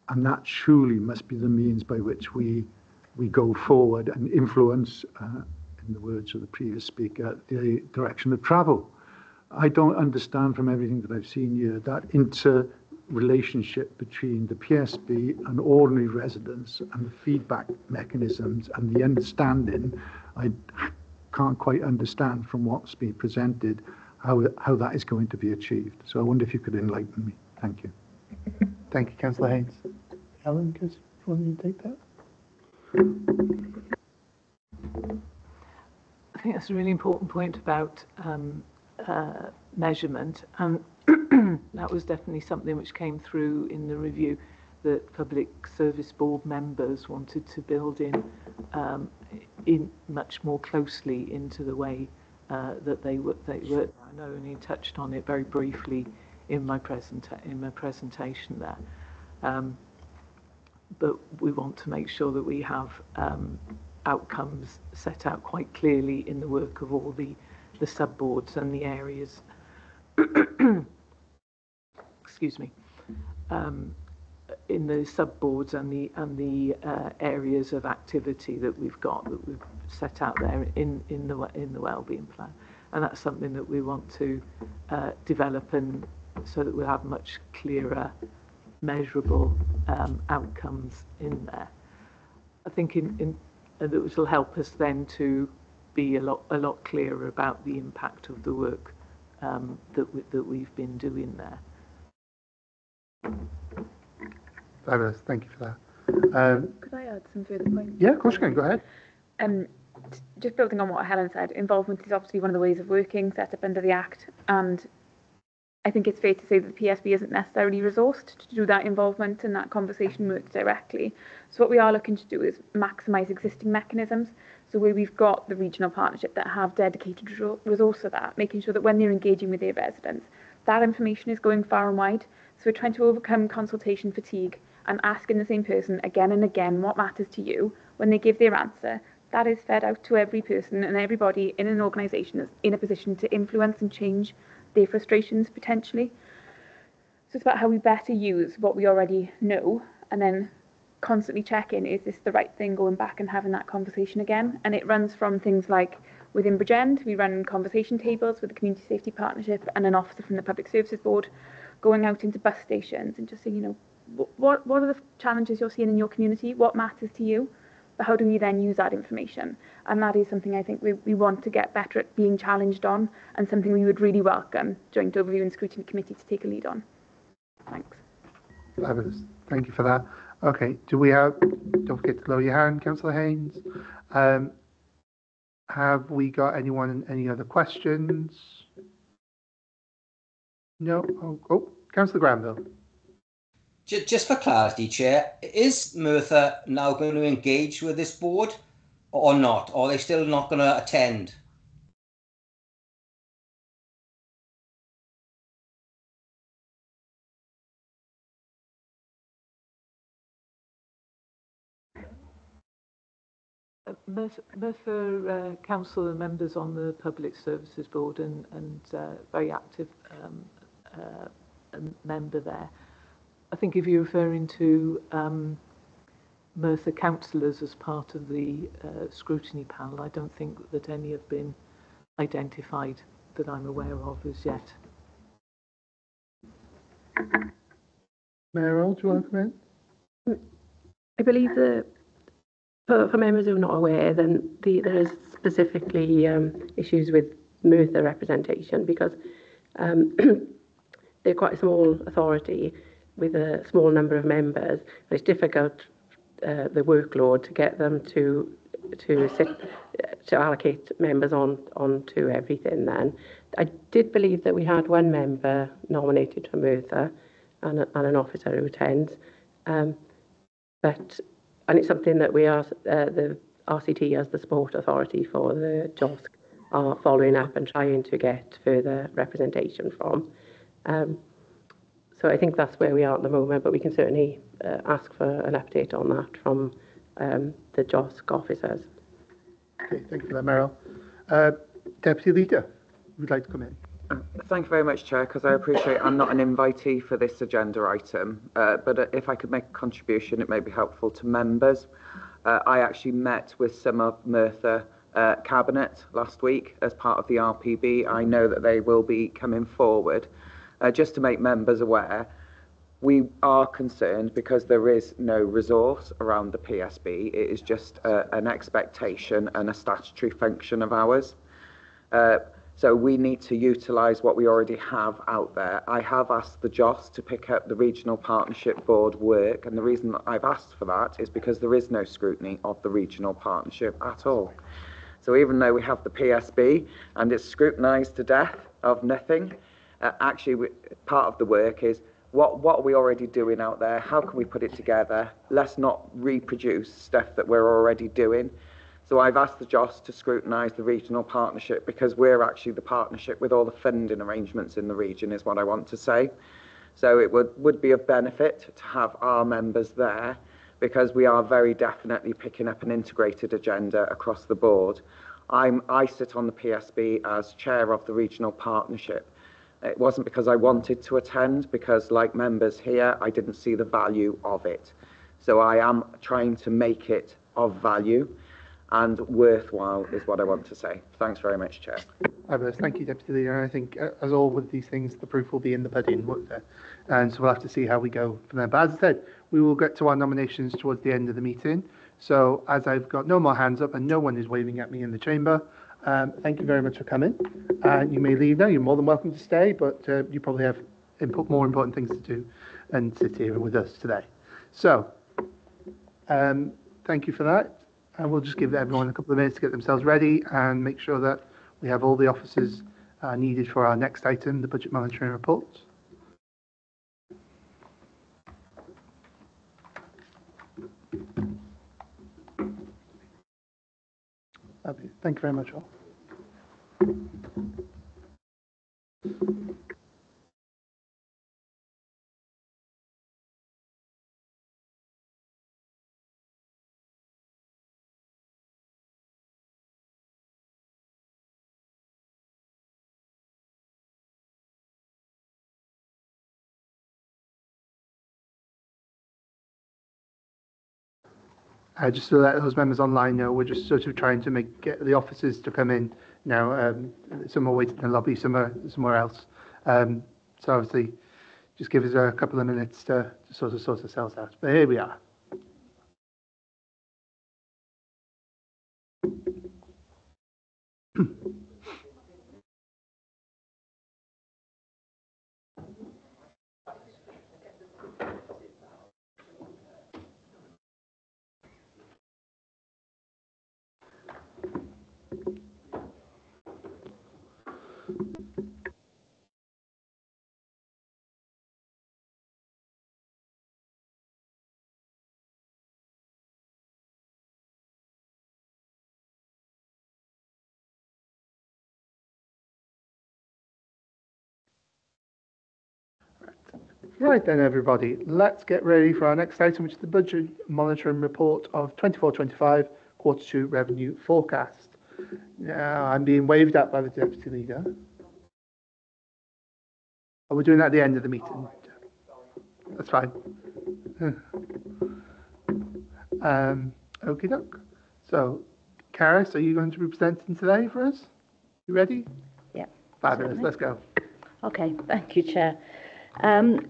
N: and that surely must be the means by which we go forward and influence, in the words of the previous speaker, the direction of travel. I don't understand from everything that I've seen here that interrelationship between the PSB and ordinary residents and the feedback mechanisms and the understanding. I can't quite understand from what's been presented how that is going to be achieved. So I wonder if you could enlighten me. Thank you.
D: Thank you, Councillor Haynes. Alan, do you want me to take that?
J: I think that's a really important point about measurement, and that was definitely something which came through in the review that Public Service Board members wanted to build in much more closely into the way that they were. I know only touched on it very briefly in my presentation there, but we want to make sure that we have outcomes set out quite clearly in the work of all the sub-boards and the areas. Excuse me. In the sub-boards and the areas of activity that we've set out there in the wellbeing plan, and that's something that we want to develop, and so that we'll have much clearer, measurable outcomes in there. I think which will help us then to be a lot clearer about the impact of the work that we've been doing there.
D: Fabulous, thank you for that.
K: Could I add some further points?
D: Yeah, of course you can, go ahead.
K: Just building on what Helen said, involvement is obviously one of the ways of working set up under the Act, and I think it's fair to say that the PSB isn't necessarily resourced to do that involvement and that conversation work directly. So what we are looking to do is maximise existing mechanisms. So where we've got the regional partnership that have dedicated resource for that, making sure that when they're engaging with their residents, that information is going far and wide. So we're trying to overcome consultation fatigue and asking the same person again and again what matters to you. When they give their answer, that is fed out to every person and everybody in an organisation that's in a position to influence and change their frustrations potentially. So it's about how we better use what we already know, and then constantly checking, is this the right thing, going back and having that conversation again. And it runs from things like within Bridgend, we run conversation tables with the Community Safety Partnership and an officer from the Public Services Board, going out into bus stations and just saying, you know, what are the challenges you're seeing in your community, what matters to you, but how do we then use that information? And that is something I think we want to get better at being challenged on, and something we would really welcome Joint Overview and Scrutiny Committee to take a lead on. Thanks.
D: Fabulous. Thank you for that. Okay, don't forget to lower your hand, Councillor Haynes. Have we got any other questions? No? Oh, Councillor Granville.
C: Just for clarity, Chair, is Merthyr now going to engage with this board or not? Or are they still not going to attend?
J: Merthyr Council and members on the Public Services Board and very active member there. I think if you're referring to Merthyr councillors as part of the scrutiny panel, I don't think that any have been identified that I'm aware of as yet.
D: Mayor, do you want to come in?
I: I believe that for members who are not aware, then there is specifically issues with Merthyr representation, because they're quite a small authority with a small number of members, and it's difficult, the workload, to get them to allocate members on to everything. Then I did believe that we had one member nominated for Merthyr and an officer who attends, and it's something that we are, the RCT as the sport authority for the JOSC, are following up and trying to get further representation from. So I think that's where we are at the moment, but we can certainly ask for an update on that from the JOSC officers.
D: Okay, thank you for that, Meryl. Deputy Leader, would like to come in?
O: Thank you very much, Chair, because I appreciate I'm not an invitee for this agenda item, but if I could make a contribution, it may be helpful to members. I actually met with some of Merthyr Cabinet last week as part of the RPB. I know that they will be coming forward. Just to make members aware, we are concerned because there is no resource around the PSB. It is just an expectation and a statutory function of ours. So we need to utilise what we already have out there. I have asked the JOS to pick up the Regional Partnership Board work, and the reason that I've asked for that is because there is no scrutiny of the Regional Partnership at all. So even though we have the PSB and it's scrutinised to death of nothing, actually part of the work is what are we already doing out there? How can we put it together? Let's not reproduce stuff that we're already doing. So I've asked the JOS to scrutinise the regional partnership because we're actually the partnership with all the funding arrangements in the region, is what I want to say. So it would be of benefit to have our members there, because we are very definitely picking up an integrated agenda across the board. I sit on the PSB as chair of the regional partnership. It wasn't because I wanted to attend, because like members here, I didn't see the value of it. So I am trying to make it of value and worthwhile is what I want to say. Thanks very much, Chair.
D: Fabulous. Thank you, Deputy Leader. I think, as all with these things, the proof will be in the pudding, won't there? And so we'll have to see how we go from there. But as I said, we will get to our nominations towards the end of the meeting. So as I've got no more hands up and no one is waving at me in the chamber, thank you very much for coming. You may leave now. You're more than welcome to stay, but you probably have more important things to do and sit here with us today. So thank you for that. And we'll just give everyone a couple of minutes to get themselves ready and make sure that we have all the officers needed for our next item, the budget monitoring report. Thank you very much, all. Just to let those members online know, we're just sort of trying to get the officers to come in now. Some are waiting in the lobby, some are somewhere else. So obviously, just give us a couple of minutes to sort ourselves out. But here we are. Right then, everybody, let's get ready for our next item, which is the budget monitoring report of 24-25 quarter 2 revenue forecast. Now, I'm being waved at by the Deputy Leader. Oh, we're doing that at the end of the meeting. That's fine. Okie doke. So, Karis, are you going to be presenting today for us? You ready?
P: Yeah.
D: Fabulous.
P: Certainly.
D: Let's go.
P: Okay, thank you, Chair.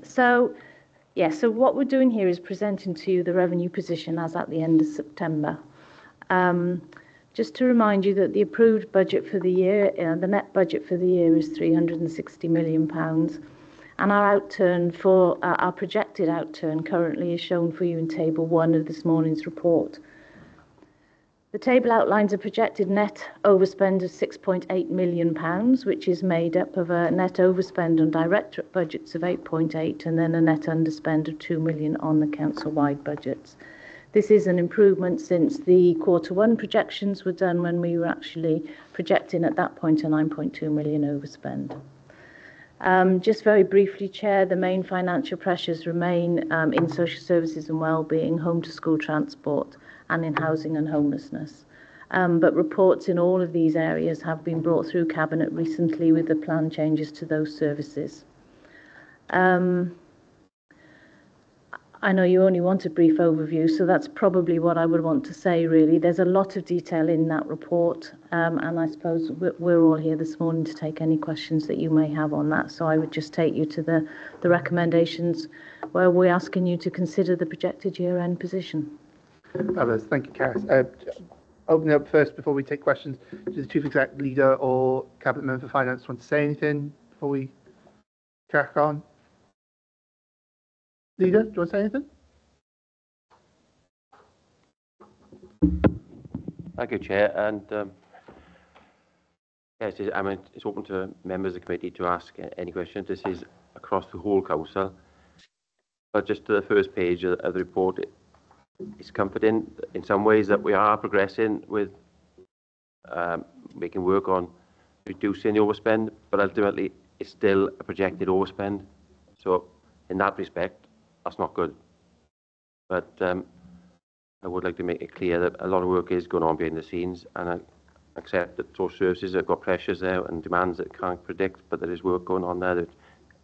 P: So what we're doing here is presenting to you the revenue position as at the end of September. Just to remind you that the approved budget for the year, the net budget for the year is £360 million, and our outturn for our projected outturn currently is shown for you in Table 1 of this morning's report. The table outlines a projected net overspend of £6.8 million, which is made up of a net overspend on directorate budgets of 8.8 and then a net underspend of 2 million on the council-wide budgets. This is an improvement since the quarter 1 projections were done when we were actually projecting at that point a 9.2 million overspend. Just very briefly, Chair, the main financial pressures remain in social services and wellbeing, home to school transport, and in housing and homelessness. But reports in all of these areas have been brought through Cabinet recently with the planned changes to those services. I know you only want a brief overview, so that's probably what I would want to say, really. There's a lot of detail in that report, and I suppose we're all here this morning to take any questions that you may have on that. So I would just take you to the recommendations where we're asking you to consider the projected year-end position.
D: Fabulous. Thank you, Karis. Opening up first before we take questions, does the Chief Exec Leader or Cabinet Member for Finance want to say anything before we crack on? Leader, do you want to say anything?
Q: Thank you, Chair. And yes, it's open to members of the committee to ask any questions. This is across the whole council. But just to the first page of the report, it's comforting in some ways that we are progressing with making work on reducing the overspend, but ultimately it's still a projected overspend. So in that respect, that's not good. But I would like to make it clear that a lot of work is going on behind the scenes, and I accept that social services have got pressures there and demands that can't predict, but there is work going on there that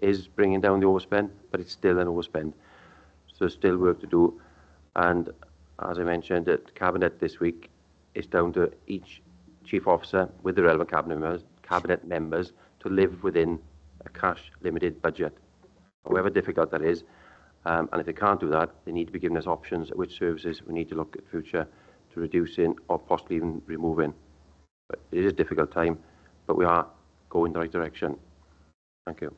Q: is bringing down the overspend, but it's still an overspend. So there's still work to do. And as I mentioned at Cabinet this week, it's down to each Chief Officer with the relevant Cabinet members to live within a cash-limited budget, however difficult that is. And if they can't do that, they need to be given us options at which services we need to look at future to reducing or possibly even removing. But it is a difficult time, but we are going the right direction. Thank you.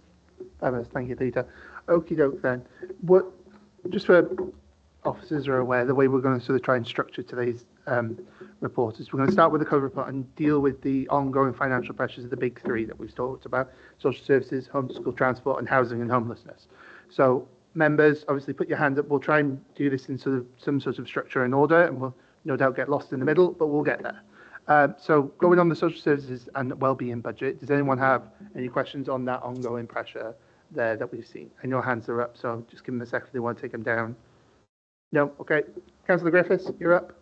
D: Fabulous, thank you, Peter. Okie doke then. What, just for officers are aware, the way we're going to sort of try and structure today's report is we're going to start with the cover report and deal with the ongoing financial pressures of the big three that we've talked about: social services, home school transport, and housing and homelessness. So members, obviously put your hand up. We'll try and do this in some sort of structure and order, and we'll no doubt get lost in the middle, but we'll get there. So going on the social services and wellbeing budget, does anyone have any questions on that ongoing pressure there that we've seen? I know hands are up, so just give them a second if they want to take them down. No? Okay. Councillor Griffiths, you're up.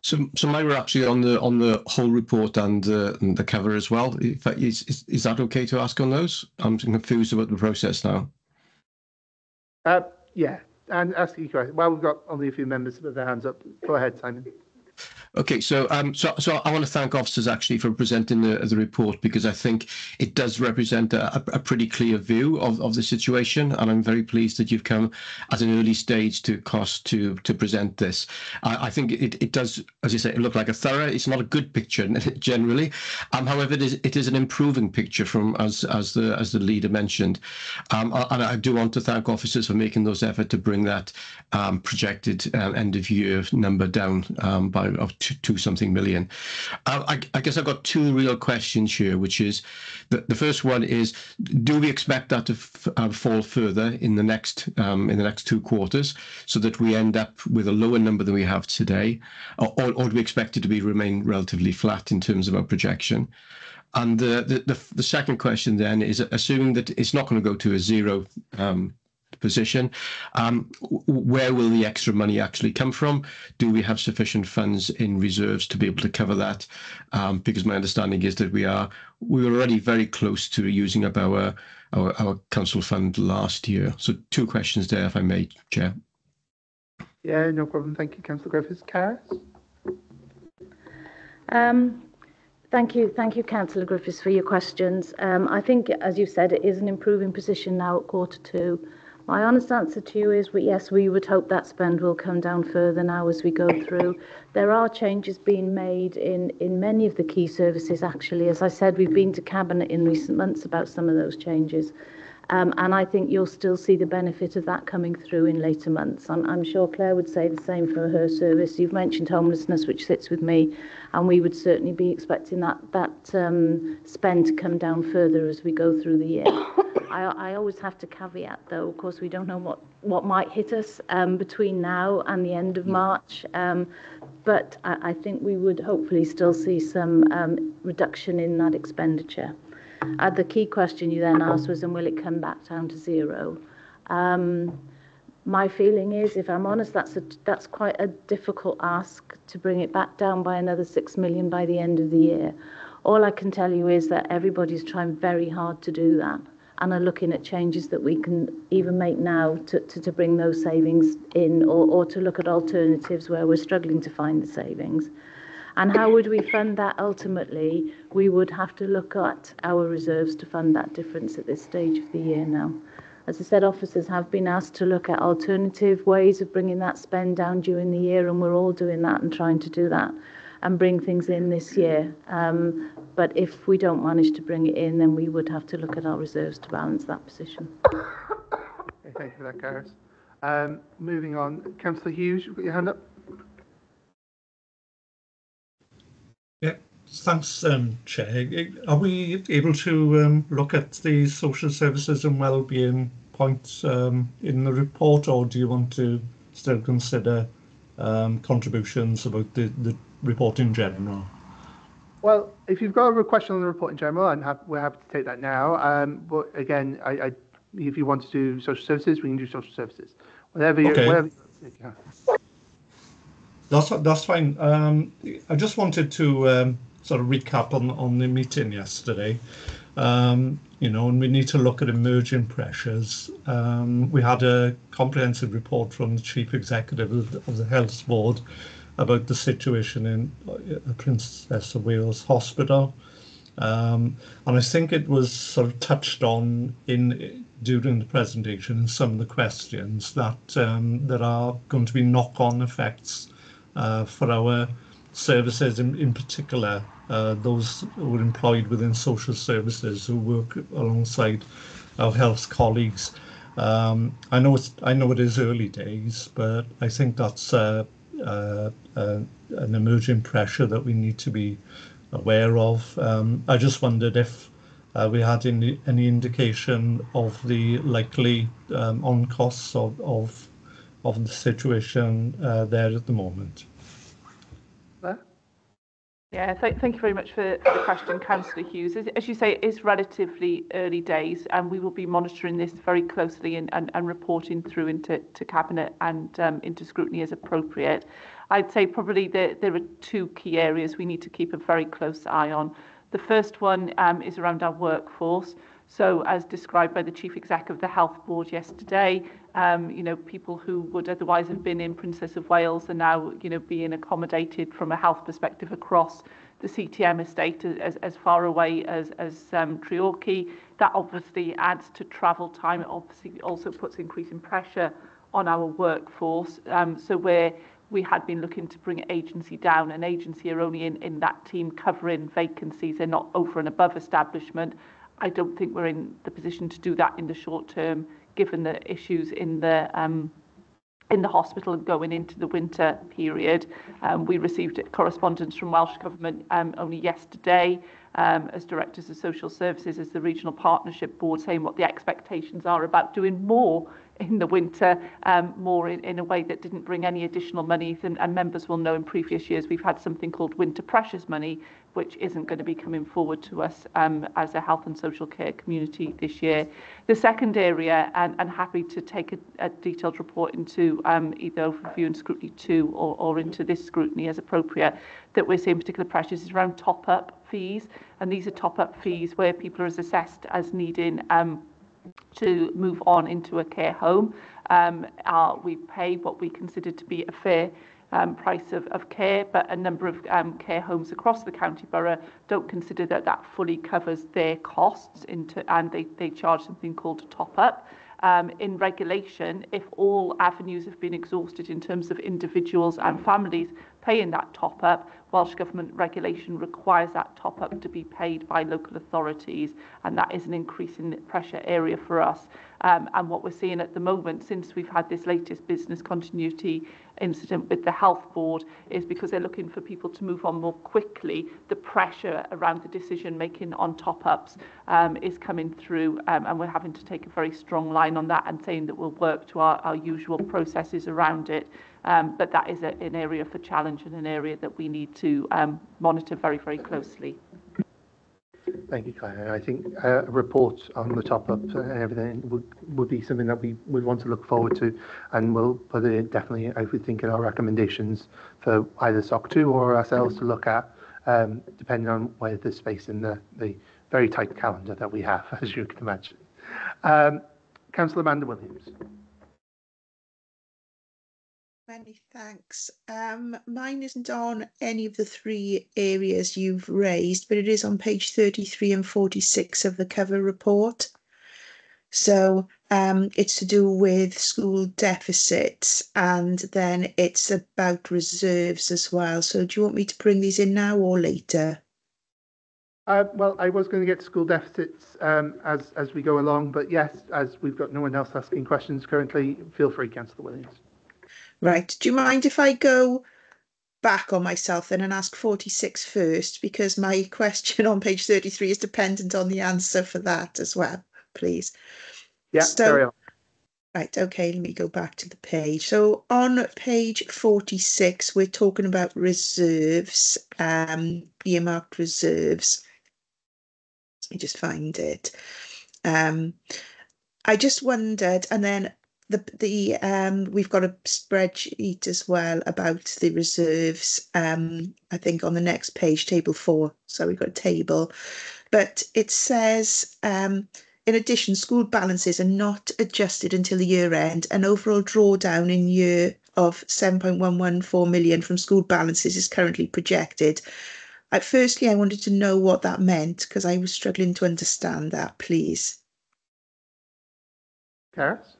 B: So mine were actually on the whole report and the cover as well. Is that okay to ask on those? I'm confused about the process now.
D: Yeah, and ask you question. Well, we've got only a few members with their hands up. Go ahead, Simon.
B: Okay, so I want to thank officers actually for presenting the report, because I think it does represent a pretty clear view of the situation, and I'm very pleased that you've come at an early stage to present this. I think it does, as you say, look like a thorough. It's not a good picture generally, however, it is an improving picture from as the leader mentioned, and I do want to thank officers for making those efforts to bring that projected end of year number down by of 2 something million. I guess I've got two real questions here, which is the first one is, do we expect that to fall further in the next 2 quarters, so that we end up with a lower number than we have today, or do we expect it to remain relatively flat in terms of our projection? And the second question then is, assuming that it's not going to go to a zero position, where will the extra money actually come from? Do we have sufficient funds in reserves to be able to cover that? Because my understanding is that we were already very close to using up our council fund last year. So 2 questions there, if I may, Chair.
D: Yeah, no problem. Thank you, Councillor Griffiths. Caris?
P: Thank you, Councillor Griffiths, for your questions. I think, as you said, it is an improving position now at Q2. My honest answer to you is, yes, we would hope that spend will come down further now as we go through. There are changes being made in many of the key services, actually. As I said, we've been to Cabinet in recent months about some of those changes. And I think you'll still see the benefit of that coming through in later months. I'm sure Claire would say the same for her service. You've mentioned homelessness, which sits with me, and we would certainly be expecting that spend to come down further as we go through the year. I always have to caveat, though, of course, we don't know what might hit us between now and the end of March. But I think we would hopefully still see some reduction in that expenditure. The key question you then asked was, and will it come back down to zero? My feeling is, if I'm honest, that's quite a difficult ask to bring it back down by another 6 million by the end of the year. All I can tell you is that everybody's trying very hard to do that, and are looking at changes that we can even make now to bring those savings in, or to look at alternatives where we're struggling to find the savings. And how would we fund that ultimately? We would have to look at our reserves to fund that difference at this stage of the year now. As I said, officers have been asked to look at alternative ways of bringing that spend down during the year, and we're all doing that and trying to do that and bring things in this year. But if we don't manage to bring it in, then we would have to look at our reserves to balance that position.
D: Okay, thank you for that, Caris. Moving on, Councillor Hughes, you've got your hand up.
G: Yeah, thanks, Chair. Are we able to look at the social services and wellbeing points in the report, or do you want to still consider contributions about the report in general?
D: Well, if you've got a question on the report in general, we're happy to take that now. But again, if you want to do social services, we can do social services. Whatever you,
G: Okay.
D: whatever.
G: That's fine. I just wanted to sort of recap on the meeting yesterday. You know, and we need to look at emerging pressures. We had a comprehensive report from the Chief Executive of the Health Board about the situation in Princess of Wales Hospital. And I think it was sort of touched on during the presentation in some of the questions that there are going to be knock-on effects for our services, in particular those who are employed within social services who work alongside our health colleagues. I know it is early days, but I think that's an emerging pressure that we need to be aware of. I just wondered if we had any indication of the likely on costs of the situation there at the moment.
J: Yeah, thank you very much for the question, Councillor Hughes. As you say, it is relatively early days, and we will be monitoring this very closely and reporting through into Cabinet and into scrutiny as appropriate. I'd say probably there are two key areas we need to keep a very close eye on. The first one is around our workforce. So, as described by the Chief Exec of the Health Board yesterday, you know, people who would otherwise have been in Princess of Wales are now, you know, being accommodated from a health perspective across the CTM estate as far away as Treorchy. That obviously adds to travel time. It obviously also puts increasing pressure on our workforce. So where we had been looking to bring agency down, and agency are only in that team covering vacancies. They're not over and above establishment. I don't think we're in the position to do that in the short term, given the issues in the hospital and going into the winter period. We received correspondence from Welsh Government only yesterday as Directors of Social Services, as the Regional Partnership Board, saying what the expectations are about doing more in the winter, more in a way that didn't bring any additional money. And members will know in previous years we've had something called winter pressures money, which isn't going to be coming forward to us as a health and social care community this year. The second area, and happy to take a detailed report into either overview and scrutiny 2 or into this scrutiny as appropriate, that we're seeing particular pressures is around top-up fees. And these are top-up fees where people are assessed as needing to move on into a care home. We pay what we consider to be a fair price of care, but a number of care homes across the county borough don't consider that fully covers their costs, and they charge something called a top-up. In regulation, if all avenues have been exhausted in terms of individuals and families paying that top-up, Welsh Government regulation requires that top-up to be paid by local authorities, and that is an increasing pressure area for us. And what we're seeing at the moment, since we've had this latest business continuity incident with the Health Board, is because they're looking for people to move on more quickly. The pressure around the decision making on top-ups is coming through, and we're having to take a very strong line on that and saying that we'll work to our usual processes around it. But that is an area for challenge and an area that we need to monitor very, very closely.
D: Thank you, Claire. I think a report on the top-ups and everything would be something that we would want to look forward to, and we'll put it definitely, I would think, in our recommendations for either SOC2 or ourselves to look at, depending on where there's space in the very tight calendar that we have, as you can imagine. Councillor Amanda Williams.
L: Many thanks. Mine isn't on any of the three areas you've raised, but it is on page 33 and 46 of the cover report. So it's to do with school deficits, and then it's about reserves as well. So do you want me to bring these in now or later?
D: Well, I was going to get to school deficits as we go along, but yes, as we've got no one else asking questions currently, feel free, Councillor Williams.
L: Right. Do you mind if I go back on myself then and ask 46 first, because my question on page 33 is dependent on the answer for that as well, please.
D: Yeah, carry on.
L: Right, okay, let me go back to the page. So on page 46, we're talking about reserves, earmarked reserves. Let me just find it. I just wondered, and then we've got a spreadsheet as well about the reserves. I think on the next page, table 4. So we've got a table, but it says, in addition, school balances are not adjusted until the year end. An overall drawdown in year of 7.114 million from school balances is currently projected. Firstly, I wanted to know what that meant because I was struggling to understand that, please.
D: Karis?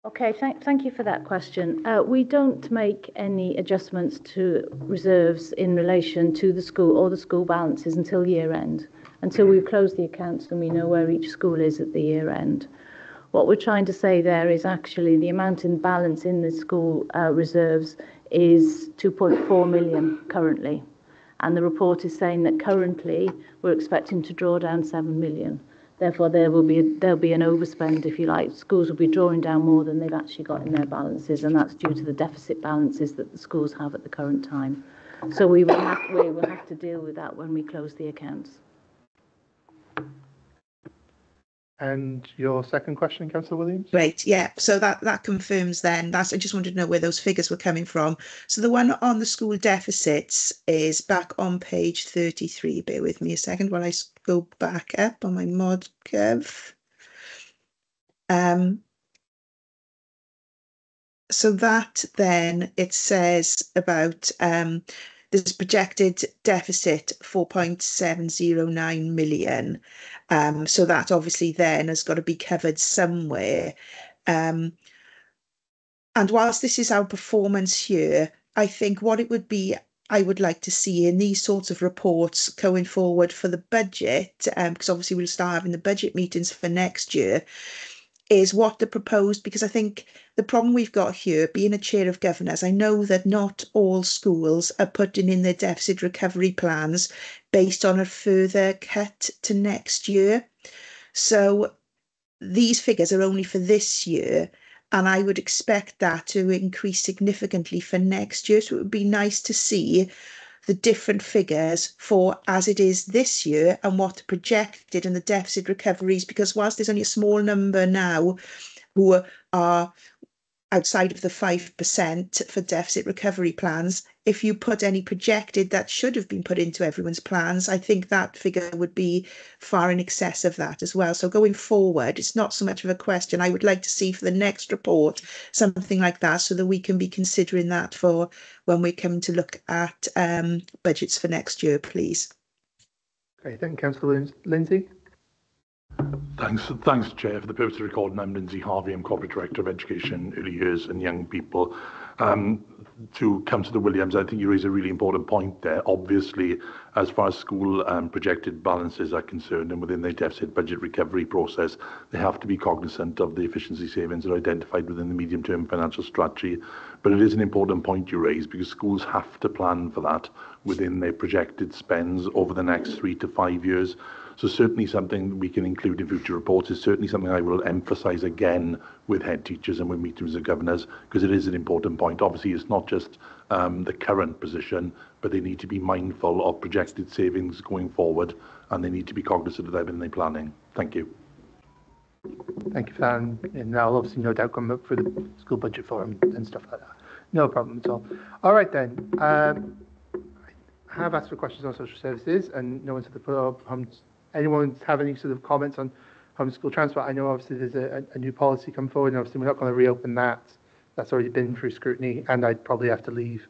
P: Okay, thank you for that question. We don't make any adjustments to reserves in relation to the school or the school balances until year end, until we close the accounts and we know where each school is at the year end. What we're trying to say there is actually the amount in balance in the school reserves is 2.4 million currently. And the report is saying that currently we're expecting to draw down 7 million. Therefore, there'll be an overspend, if you like. Schools will be drawing down more than they've actually got in their balances, and that's due to the deficit balances that the schools have at the current time. So we will have to deal with that when we close the accounts.
D: And your second question, Councillor Williams?
L: Great, yeah. So that confirms then. I just wanted to know where those figures were coming from. So the one on the school deficits is back on page 33. Bear with me a second while I go back up on my mod curve. So that then it says about this projected deficit 4.709 million. So that obviously then has got to be covered somewhere. And whilst this is our performance here, I think what it would be, I would like to see in these sorts of reports going forward for the budget, because obviously we'll start having the budget meetings for next year, is what the proposed, because I think the problem we've got here, being a chair of governors, I know that not all schools are putting in their deficit recovery plans based on a further cut to next year. So these figures are only for this year, and I would expect that to increase significantly for next year. So it would be nice to see the different figures for as it is this year and what projected and the deficit recoveries, because whilst there's only a small number now who are outside of the 5% for deficit recovery plans, if you put any projected that should have been put into everyone's plans, I think that figure would be far in excess of that as well. So going forward, it's not so much of a question. I would like to see for the next report something like that so that we can be considering that for when we come to look at budgets for next year, please.
D: Okay, thank you, Councillor Williams. Lindsay?
A: Thanks, Chair. For the purpose of recording, I'm Lindsay Harvey. I'm Corporate Director of Education, Early Years and Young People. To Councillor Williams, I think you raise a really important point there. Obviously, as far as school projected balances are concerned and within their deficit budget recovery process, they have to be cognizant of the efficiency savings that are identified within the medium-term financial strategy. But it is an important point you raise because schools have to plan for that within their projected spends over the next 3 to 5 years. So certainly something we can include in future reports is certainly something I will emphasise again with head teachers and with meetings of governors, because it is an important point. Obviously, it's not just the current position, but they need to be mindful of projected savings going forward, and they need to be cognizant of them in their planning. Thank you.
D: Thank you for that. And I'll obviously no doubt come up for the school budget forum and stuff like that. No problem at all. All right then. I have asked for questions on social services, and no one's put up. Anyone have any sort of comments on homeschool transport? I know obviously there's a new policy come forward, and obviously we're not going to reopen that. That's already been through scrutiny, and I'd probably have to leave.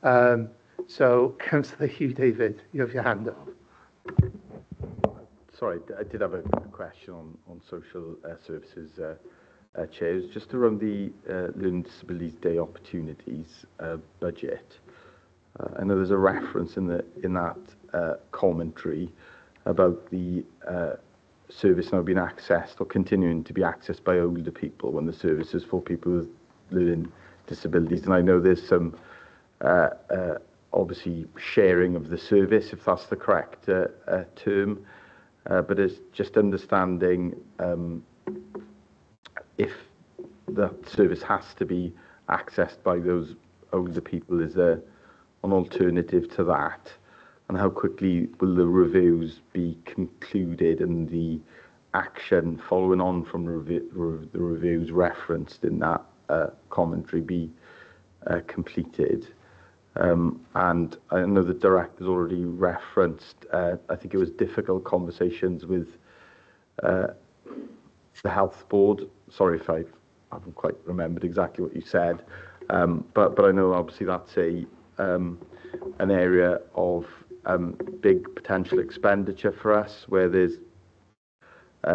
D: So, Councillor Hugh David, you have your hand up.
R: Sorry, I did have a question on social services, Chair. It was just around the Learning Disabilities Day opportunities budget. I know there's a reference in that commentary about the service now being accessed or continuing to be accessed by older people when the service is for people with learning disabilities. And I know there's some obviously sharing of the service, if that's the correct term, but it's just understanding if that service has to be accessed by those older people, is there an alternative to that? And how quickly will the reviews be concluded and the action following on from the reviews referenced in that commentary be completed? And I know the director's already referenced, I think it was difficult conversations with the health board. Sorry if I haven't quite remembered exactly what you said, but I know obviously that's an area of big potential expenditure for us, where there's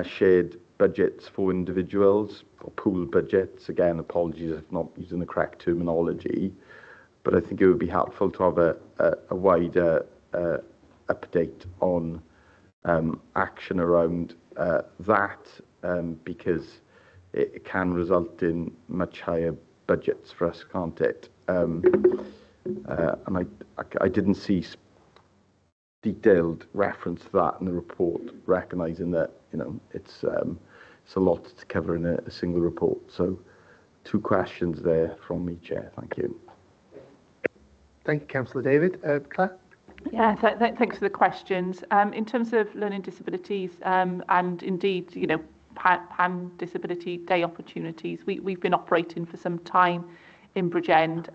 R: shared budgets for individuals, or pooled budgets. Again, apologies if not using the correct terminology, but I think it would be helpful to have a wider update on action around that, because it can result in much higher budgets for us, can't it? And I didn't see detailed reference to that in the report, recognising that it's a lot to cover in a single report. So 2 questions there from me, Chair. Thank you.
D: Thank you, Councillor David. Claire?
J: Yeah, thanks for the questions. In terms of learning disabilities and indeed, Pan Disability Day opportunities, we've been operating for some time in Bridgend,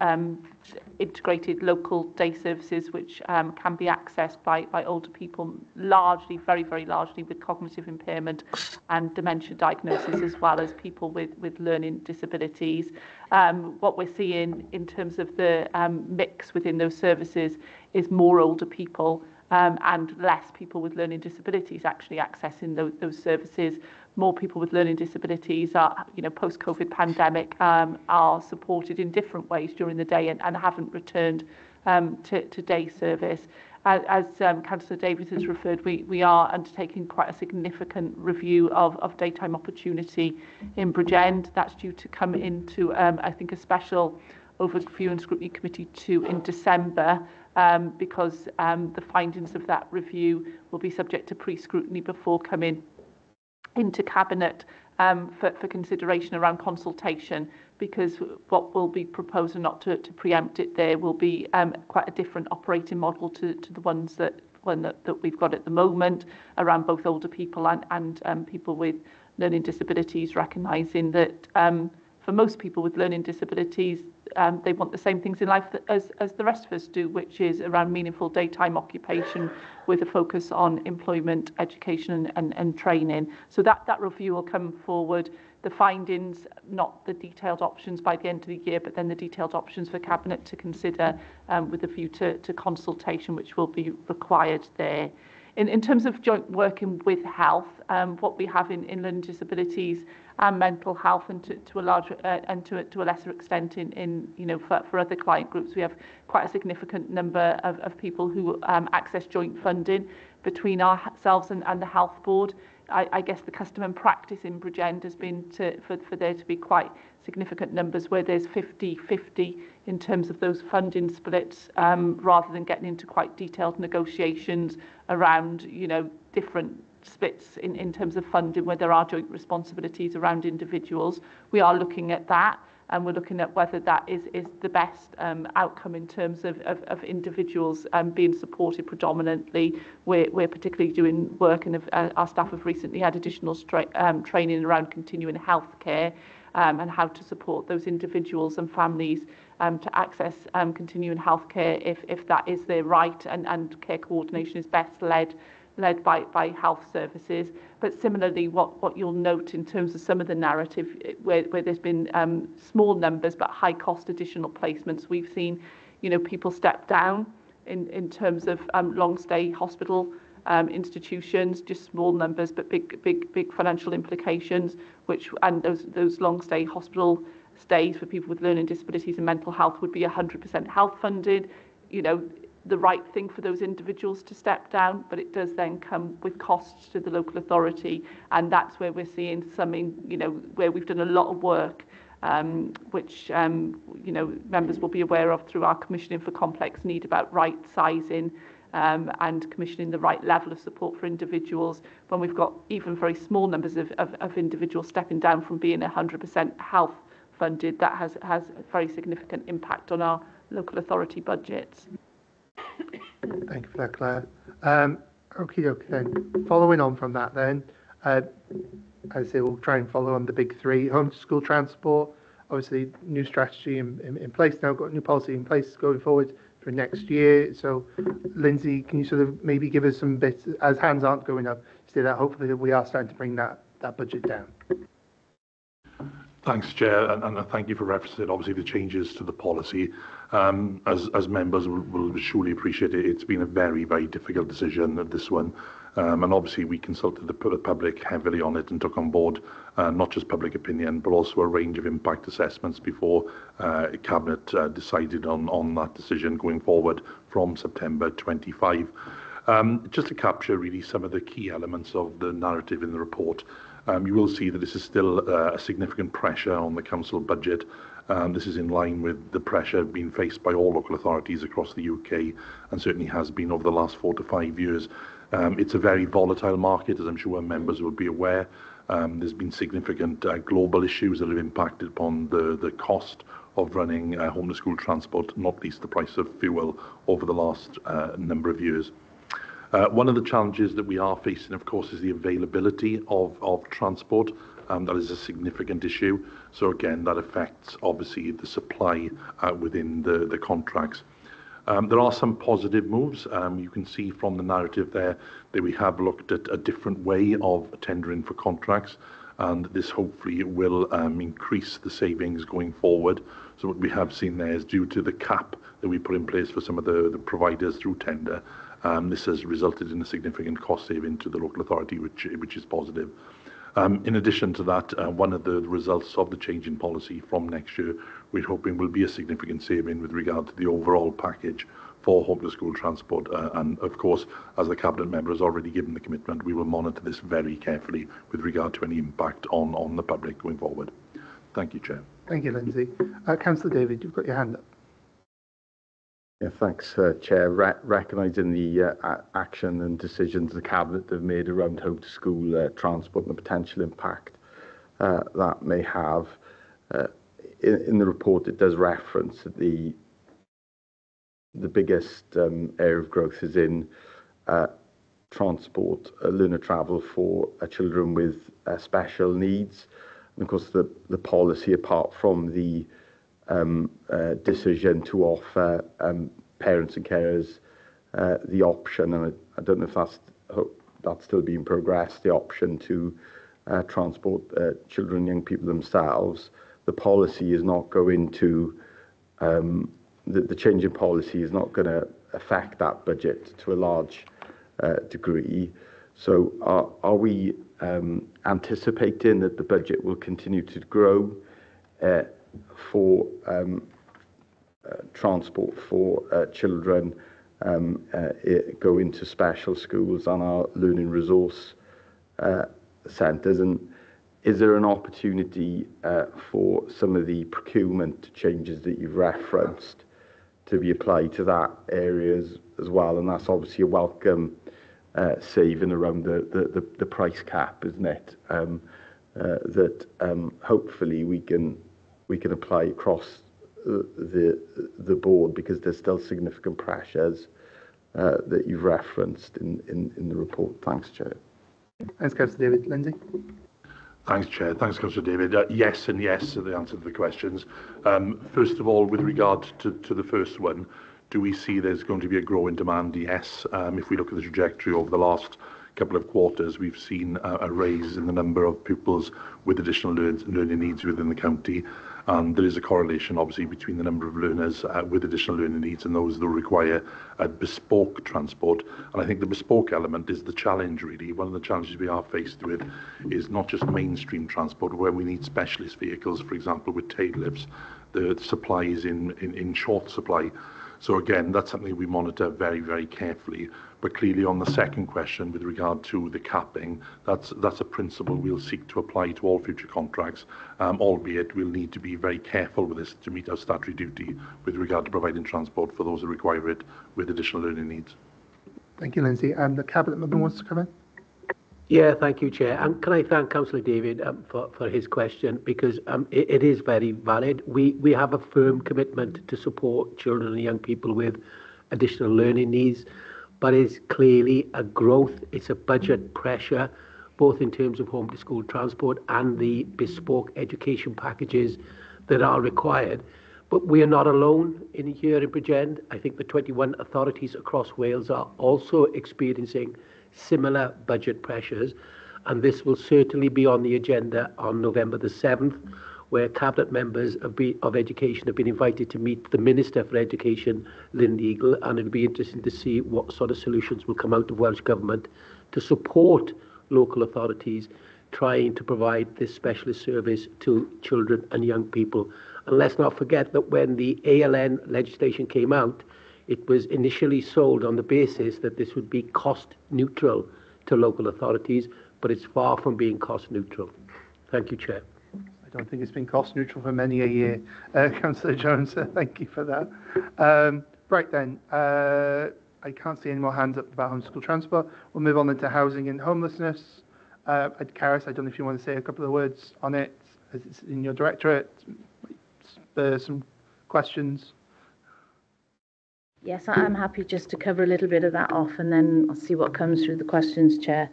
J: integrated local day services which can be accessed by older people, largely, very, very largely with cognitive impairment and dementia diagnosis, as well as people with learning disabilities. What we're seeing in terms of the mix within those services is more older people and less people with learning disabilities actually accessing those services. More people with learning disabilities are, post-COVID pandemic, are supported in different ways during the day and haven't returned to day service. As Councillor Davies has referred, we are undertaking quite a significant review of daytime opportunity in Bridgend. That's due to come into, I think, a special overview and scrutiny committee 2 in December, because the findings of that review will be subject to pre-scrutiny before coming into Cabinet for consideration around consultation, because what will be proposed, and not to preempt it there, will be quite a different operating model to the ones that we've got at the moment around both older people and people with learning disabilities, recognising that for most people with learning disabilities, they want the same things in life as the rest of us do, which is around meaningful daytime occupation with a focus on employment, education and training. So that review will come forward. The findings, not the detailed options by the end of the year, but then the detailed options for Cabinet to consider with a view to consultation, which will be required there. In terms of joint working with health, what we have in learning disabilities and mental health, and to a larger and to a lesser extent in for other client groups, we have quite a significant number of people who access joint funding between ourselves and the health board. I guess the custom and practice in Bridgend has been for there to be quite significant numbers where there's 50-50 in terms of those funding splits, rather than getting into quite detailed negotiations around different splits in terms of funding where there are joint responsibilities around individuals. We are looking at that, and we're looking at whether that is the best outcome in terms of individuals being supported predominantly. We're particularly doing work, and our staff have recently had additional training around continuing healthcare and how to support those individuals and families to access continuing healthcare if that is their right, and care coordination is best led by health services. But similarly, what you'll note in terms of some of the narrative where there's been small numbers but high cost additional placements, we've seen people step down in terms of long stay hospital institutions, just small numbers but big financial implications, and those long stay hospital stays for people with learning disabilities and mental health would be 100% health funded. The right thing for those individuals to step down, but it does then come with costs to the local authority, and that's where we're seeing where we've done a lot of work, which members will be aware of through our commissioning for complex need, about right sizing and commissioning the right level of support for individuals when we've got even very small numbers of individuals stepping down from being 100% health funded. That has a very significant impact on our local authority budgets.
D: Thank you for that, Claire. Okay, then. Following on from that, then, I say we'll try and follow on the big three. Home to school transport, obviously, new strategy in place now, got new policy in place going forward for next year. So, Lindsay, can you sort of maybe give us some bits, as hands aren't going up, say that hopefully we are starting to bring that budget down?
S: Thanks, Chair, and thank you for referencing, obviously, the changes to the policy. As members will surely appreciate it, it's been a very, very difficult decision, this one. And obviously, we consulted the public heavily on it and took on board not just public opinion, but also a range of impact assessments before Cabinet decided on that decision going forward from September 25. Just to capture really some of the key elements of the narrative in the report, you will see that this is still a significant pressure on the council budget. This is in line with the pressure being faced by all local authorities across the UK, and certainly has been over the last 4 to 5 years. It's a very volatile market, as I'm sure members will be aware. There's been significant global issues that have impacted upon the cost of running home to school transport, not least the price of fuel over the last number of years. One of the challenges that we are facing, of course, is the availability of transport. That is a significant issue. So again, that affects obviously the supply within the contracts. There are some positive moves. You can see from the narrative there that we have looked at a different way of tendering for contracts, and this hopefully will increase the savings going forward. So what we have seen there is due to the cap that we put in place for some of the providers through tender, this has resulted in a significant cost saving to the local authority, which is positive. In addition to that, one of the results of the change in policy from next year, we're hoping will be a significant saving with regard to the overall package for home to school transport. And of course, as the Cabinet member has already given the commitment, we will monitor this very carefully with regard to any impact on the public going forward. Thank you, Chair.
D: Thank you, Lindsay. Councillor David, you've got your hand up.
R: Yeah, thanks, Chair. Recognising the action and decisions the Cabinet have made around home to school transport and the potential impact that may have, in the report it does reference that the biggest area of growth is in transport, learner travel for children with special needs. And of course, the policy, apart from the decision to offer parents and carers the option, and I don't know if that's still being progressed, the option to transport children and young people themselves. The policy is not going to, the change in policy is not going to affect that budget to a large degree. So are we anticipating that the budget will continue to grow for transport for children go into special schools and our learning resource centres? And is there an opportunity for some of the procurement changes that you've referenced to be applied to that area as well? And that's obviously a welcome saving around the price cap, isn't it? That hopefully we can apply across the board, because there's still significant pressures that you've referenced in the report. Thanks, Chair.
D: Thanks, Councillor David. Lindsay?
S: Thanks, Chair. Thanks, Councillor David. Yes and yes are the answer to the questions. First of all, with regard to the first one, do we see there's going to be a growing demand? Yes. If we look at the trajectory over the last couple of quarters, we've seen a raise in the number of pupils with additional learning needs within the county. And there is a correlation, obviously, between the number of learners with additional learning needs and those that require bespoke transport. And I think the bespoke element is the challenge, really. One of the challenges we are faced with is not just mainstream transport, where we need specialist vehicles, for example, with tail lifts. The supply is in short supply. So again, that's something we monitor very, very carefully. But clearly on the second question with regard to the capping, that's a principle we'll seek to apply to all future contracts, albeit we'll need to be very careful with this to meet our statutory duty with regard to providing transport for those who require it with additional learning needs.
D: Thank you, Lindsay. The Cabinet member wants to come in.
E: Yeah, thank you, Chair. And can I thank Councillor David for his question, because it is very valid. We have a firm commitment to support children and young people with additional learning needs, but it's clearly a growth, it's a budget pressure, both in terms of home to school transport and the bespoke education packages that are required. But we are not alone here in Bridgend. I think the 21 authorities across Wales are also experiencing similar budget pressures, and this will certainly be on the agenda on November the 7th, where Cabinet members of Education have been invited to meet the Minister for Education, Lynn Eagle, and it'll be interesting to see what sort of solutions will come out of Welsh Government to support local authorities trying to provide this specialist service to children and young people. And let's not forget that when the ALN legislation came out, it was initially sold on the basis that this would be cost neutral to local authorities, but it's far from being cost neutral. Thank you, Chair.
D: I don't think it's been cost neutral for many a year. Councillor Jones, thank you for that. Right then, I can't see any more hands up about homeschool transport. We'll move on into housing and homelessness. Karis, I don't know if you want to say a couple of words on it, as it's in your directorate. Some questions.
P: Yes, I'm happy just to cover a little bit of that off, and then I'll see what comes through the questions, Chair.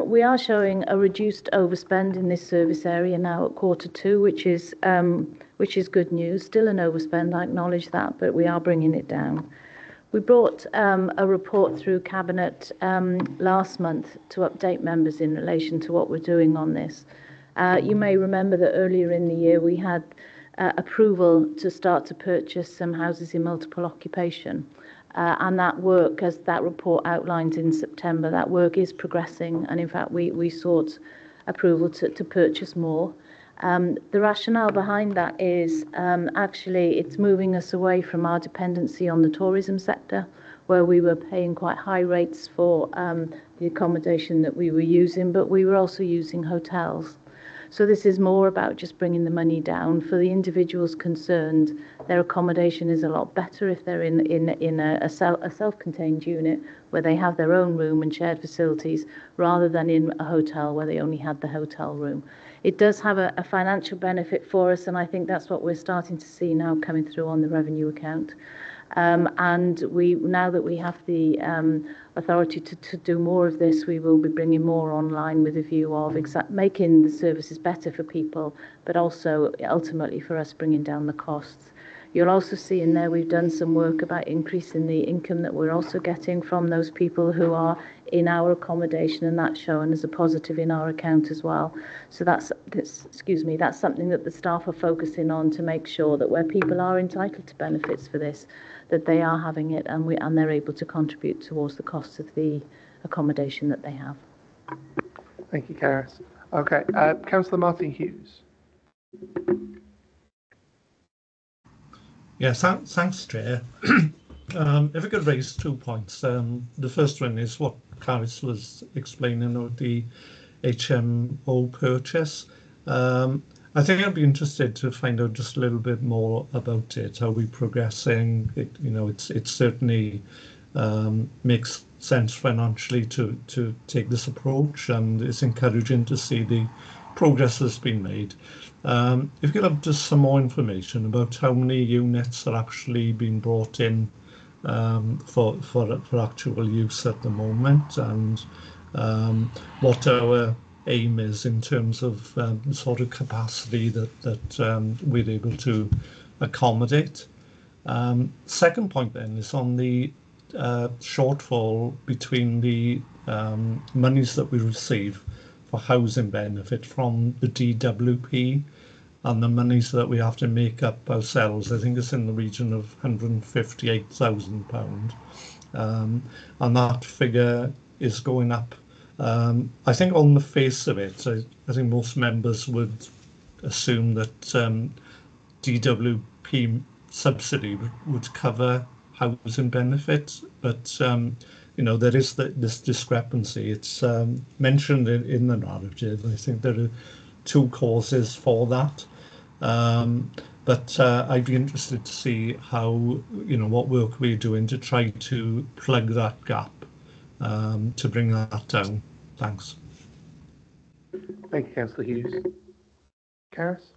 P: We are showing a reduced overspend in this service area now at Q2, which is good news. Still an overspend, I acknowledge that, but we are bringing it down. We brought a report through Cabinet last month to update members in relation to what we're doing on this. You may remember that earlier in the year we had approval to start to purchase some houses in multiple occupation. And that work, as that report outlines in September, that work is progressing. And in fact, we sought approval to purchase more. The rationale behind that is actually it's moving us away from our dependency on the tourism sector, where we were paying quite high rates for the accommodation that we were using, but we were also using hotels. So this is more about just bringing the money down. For the individuals concerned, their accommodation is a lot better if they're in a self-contained unit where they have their own room and shared facilities, rather than in a hotel where they only had the hotel room. It does have a financial benefit for us, and I think that's what we're starting to see now coming through on the revenue account. And now that we have the authority to do more of this, we will be bringing more online with a view of making the services better for people, but also ultimately for us bringing down the costs. You'll also see in there we've done some work about increasing the income that we're also getting from those people who are in our accommodation, and that's shown as a positive in our account as well. So that's something that the staff are focusing on to make sure that where people are entitled to benefits for this, that they are having it, and they're able to contribute towards the costs of the accommodation that they have.
D: Thank you, Karis. Okay, Councillor Martin Hughes.
G: Yes, thanks, Chair. If I could raise 2 points. The first one is what Karis was explaining about the HMO purchase. I think I'd be interested to find out just a little bit more about it. How we're progressing. It certainly makes sense financially to take this approach, and it's encouraging to see the progress that's been made. If you could have just some more information about how many units are actually being brought in for actual use at the moment, and what our aim is in terms of the sort of capacity that we're able to accommodate. Second point then is on the shortfall between the monies that we receive for housing benefit from the DWP and the monies that we have to make up ourselves. I think it's in the region of £158,000, and that figure is going up. I think on the face of it, I think most members would assume that DWP subsidy would cover housing benefits, but there is this discrepancy. It's mentioned in the narrative. I think there are two causes for that. But I'd be interested to see how, what work we're doing to try to plug that gap to bring that down. Thanks.
D: Thank you, Councillor Hughes. Karis?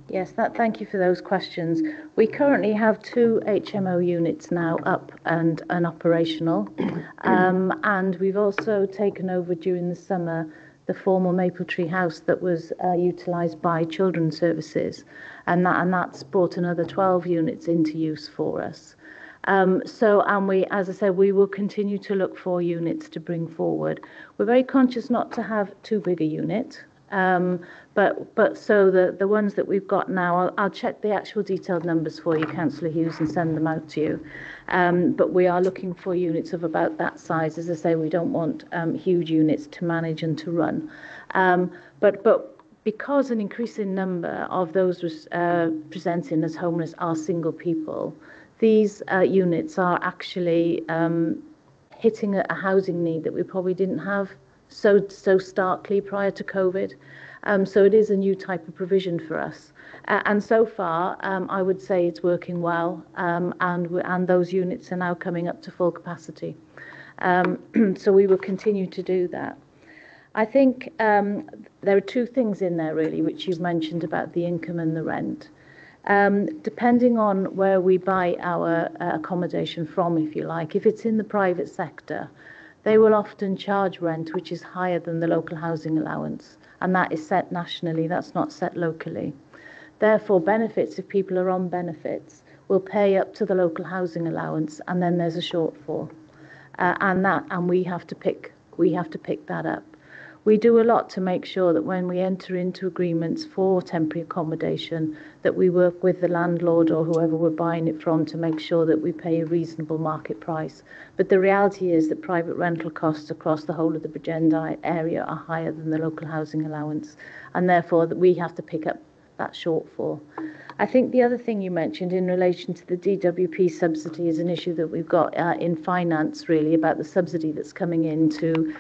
P: Yes, thank you for those questions. We currently have 2 HMO units now up and operational, and we've also taken over during the summer the former Maple Tree House that was utilised by Children's Services, and that's brought another 12 units into use for us. And we, as I said, we will continue to look for units to bring forward. We're very conscious not to have too big a unit. But so the ones that we've got now, I'll check the actual detailed numbers for you, Councillor Hughes, and send them out to you. But we are looking for units of about that size. As I say, we don't want huge units to manage and to run. But because an increasing number of those presenting as homeless are single people, these units are actually hitting a housing need that we probably didn't have so starkly prior to COVID. So it is a new type of provision for us. And so far, I would say it's working well, and those units are now coming up to full capacity. So we will continue to do that. I think there are 2 things in there, really, which you've mentioned about the income and the rent. Depending on where we buy our accommodation from, if you like, if it's in the private sector, they will often charge rent which is higher than the local housing allowance, and that is set nationally, that's not set locally. Therefore, benefits, if people are on benefits, will pay up to the local housing allowance, and then there's a shortfall. And we have to pick that up. We do a lot to make sure that when we enter into agreements for temporary accommodation, that we work with the landlord or whoever we're buying it from to make sure that we pay a reasonable market price. But the reality is that private rental costs across the whole of the Bridgend area are higher than the local housing allowance, and therefore that we have to pick up that shortfall. I think the other thing you mentioned in relation to the DWP subsidy is an issue that we've got in finance, really, about the subsidy that's coming in to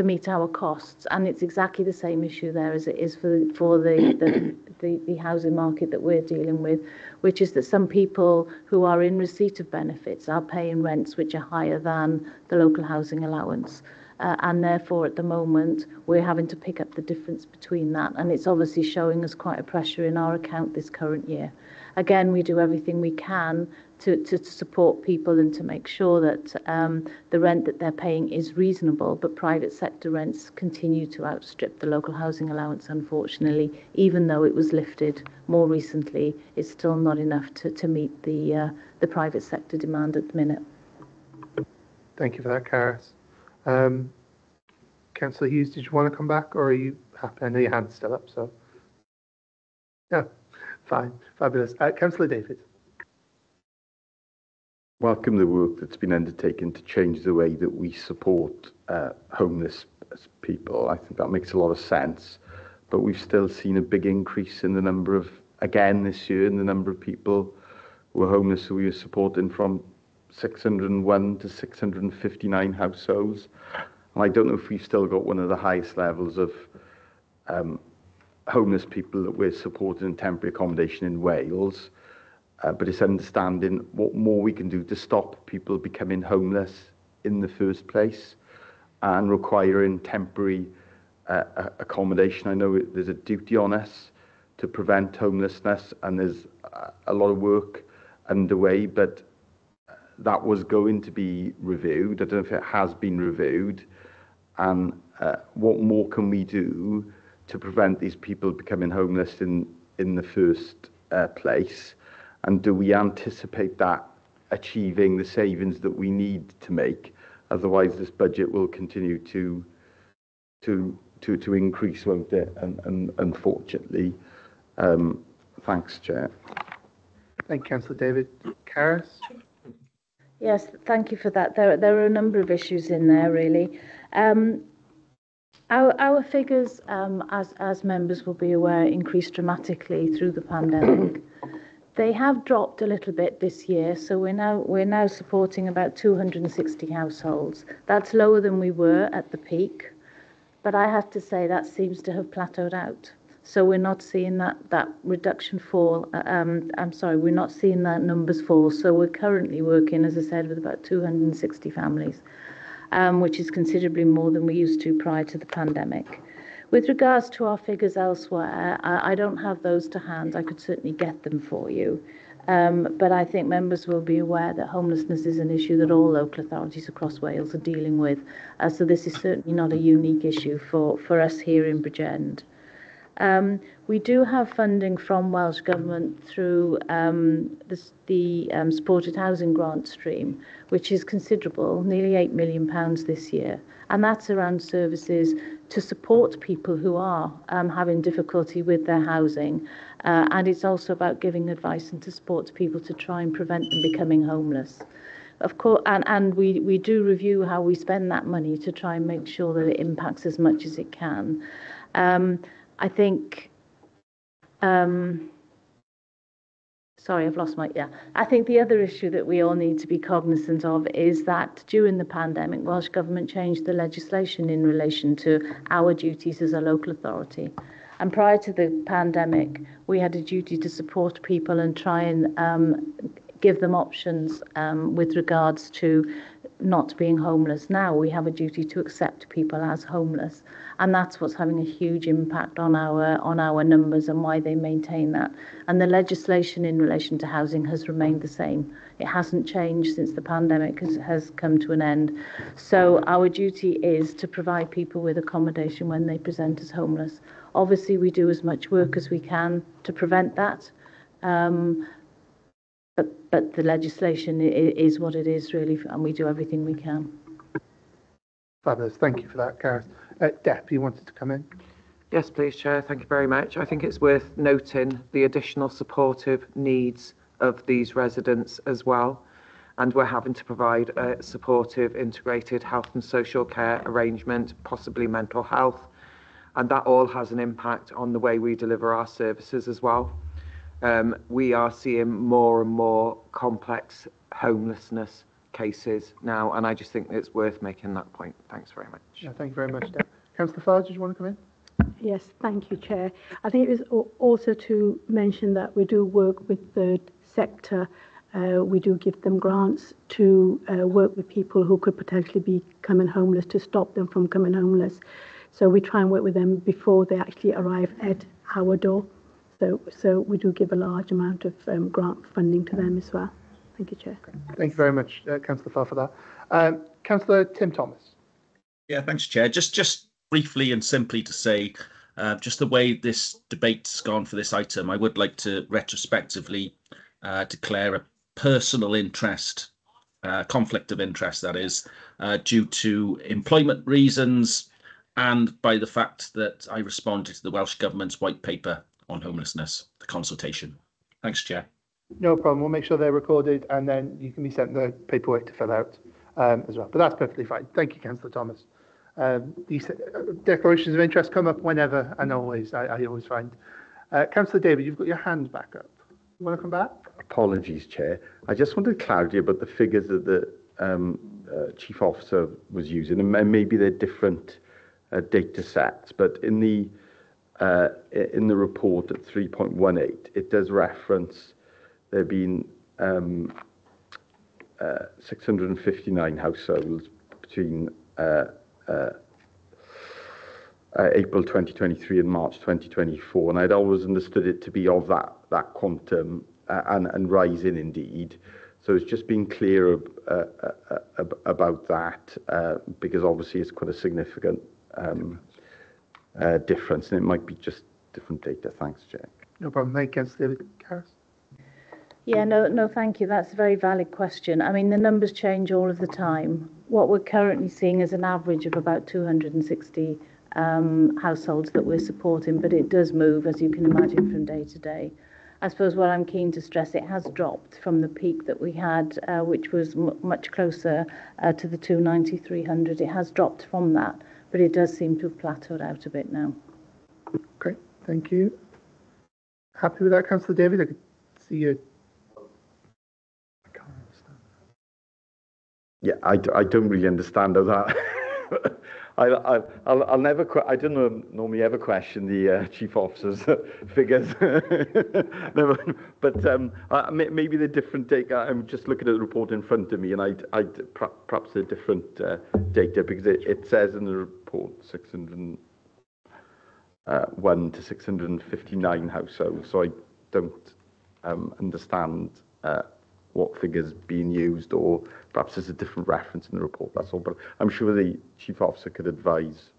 P: meet our costs, and it's exactly the same issue there as it is for the housing market that we're dealing with, which is that some people who are in receipt of benefits are paying rents which are higher than the local housing allowance, and therefore at the moment we're having to pick up the difference between that, and it's obviously showing us quite a pressure in our account this current year. Again, we do everything we can to support people and to make sure that the rent that they're paying is reasonable, but private sector rents continue to outstrip the local housing allowance, unfortunately. Even though it was lifted more recently, it's still not enough to meet the private sector demand at the minute.
D: Thank you for that, Karis. Councillor Hughes, did you want to come back, or are you happy? I know your hand's still up, so. Yeah, fine, fabulous. Councillor David.
R: Welcome the work that's been undertaken to change the way that we support homeless people. I think that makes a lot of sense, but we've still seen a big increase in the number of, again this year, in the number of people who are homeless who we are supporting, from 601 to 659 households. And I don't know if we've still got one of the highest levels of homeless people that we're supporting in temporary accommodation in Wales. But it's understanding what more we can do to stop people becoming homeless in the first place and requiring temporary accommodation. I know there's a duty on us to prevent homelessness, and there's a lot of work underway, but that was going to be reviewed. I don't know if it has been reviewed, and what more can we do to prevent these people becoming homeless in the first place? And do we anticipate that achieving the savings that we need to make? Otherwise, this budget will continue to increase, won't it? And unfortunately, thanks, Chair.
D: Thank you, Councillor David. Karis?
P: Yes, thank you for that. There are a number of issues in there, really. Our figures, as members will be aware, increased dramatically through the pandemic. They have dropped a little bit this year, so we're now supporting about 260 households. That's lower than we were at the peak, but I have to say that seems to have plateaued out. So we're not seeing that reduction fall. We're not seeing that numbers fall. So we're currently working, as I said, with about 260 families, which is considerably more than we used to prior to the pandemic. With regards to our figures elsewhere, I don't have those to hand. I could certainly get them for you. But I think members will be aware that homelessness is an issue that all local authorities across Wales are dealing with. So this is certainly not a unique issue for us here in Bridgend. We do have funding from Welsh Government through the supported housing grant stream, which is considerable, nearly £8 million this year. And that's around services to support people who are having difficulty with their housing. And it's also about giving advice and to support people to try and prevent them becoming homeless. Of course, and we do review how we spend that money to try and make sure that it impacts as much as it can. I think, I think the other issue that we all need to be cognizant of is that during the pandemic, Welsh Government changed the legislation in relation to our duties as a local authority. And prior to the pandemic, we had a duty to support people and try and give them options with regards to not being homeless. Now we have a duty to accept people as homeless, and that's what's having a huge impact on our numbers and why they maintain that. And the legislation in relation to housing has remained the same. It hasn't changed since the pandemic has come to an end. So our duty is to provide people with accommodation when they present as homeless. Obviously, we do as much work as we can to prevent that. But the legislation is what it is, really, and we do everything we can.
D: Fabulous. Thank you for that, Gareth. Deb, you wanted to come in?
O: Yes, please, Chair. Thank you very much. I think it's worth noting the additional supportive needs of these residents as well. And we're having to provide a supportive, integrated health and social care arrangement, possibly mental health. And that all has an impact on the way we deliver our services as well. We are seeing more and more complex homelessness cases now, and I just think it's worth making that point. Thanks very much.
D: Yeah, thank you very much, Deb. Councillor Farr, did you want to come in?
T: Yes, thank you, Chair. I think it was also to mention that we do work with the sector. We do give them grants to work with people who could potentially be becoming homeless, to stop them from becoming homeless. So we try and work with them before they actually arrive at our door. So we do give a large amount of grant funding to them as well. Thank you, Chair.
D: Thank you very much, Councillor Farr, for that. Councillor Tim Thomas.
H: Yeah, thanks, Chair. Just briefly and simply to say, just the way this debate's gone for this item, I would like to retrospectively declare a personal interest, conflict of interest, that is, due to employment reasons and by the fact that I responded to the Welsh Government's white paper on homelessness, the consultation. Thanks, Chair.
D: No problem. We'll make sure they're recorded and then you can be sent the paperwork to fill out as well. But that's perfectly fine. Thank you, Councillor Thomas. These declarations of interest come up whenever and always, I always find. Councillor David, you've got your hand back up. You want to come back?
R: Apologies, Chair. I just wanted clarity about the figures that the Chief Officer was using, and maybe they're different data sets, but in the report at 3.18, it does reference there being 659 households between April 2023 and March 2024, and I'd always understood it to be of that quantum and rising indeed. So it's just being clear about that because obviously it's quite a significant difference, and it might be just different data. Thanks, Chair.
D: No problem. Thank you, Councillor David. Gareth?
P: Yeah, no, thank you. That's a very valid question. I mean, the numbers change all of the time. What we're currently seeing is an average of about 260 households that we're supporting, but it does move, as you can imagine, from day to day. I suppose what I'm keen to stress, it has dropped from the peak that we had, which was much closer to the 290, 300. It has dropped from that, but it does seem to have plateaued out a bit now.
D: Great, thank you. Happy with that, Councillor David? I could see you. I can't understand.
R: Yeah, I don't really understand how that. I'll never. I don't normally ever question the chief officer's figures. Never, but maybe the different data. I'm just looking at the report in front of me, and perhaps a different data because it says in the report 601 to 659 households. So I don't understand what figures being used, or perhaps there's a different reference in the report, that's all. But I'm sure the chief officer could advise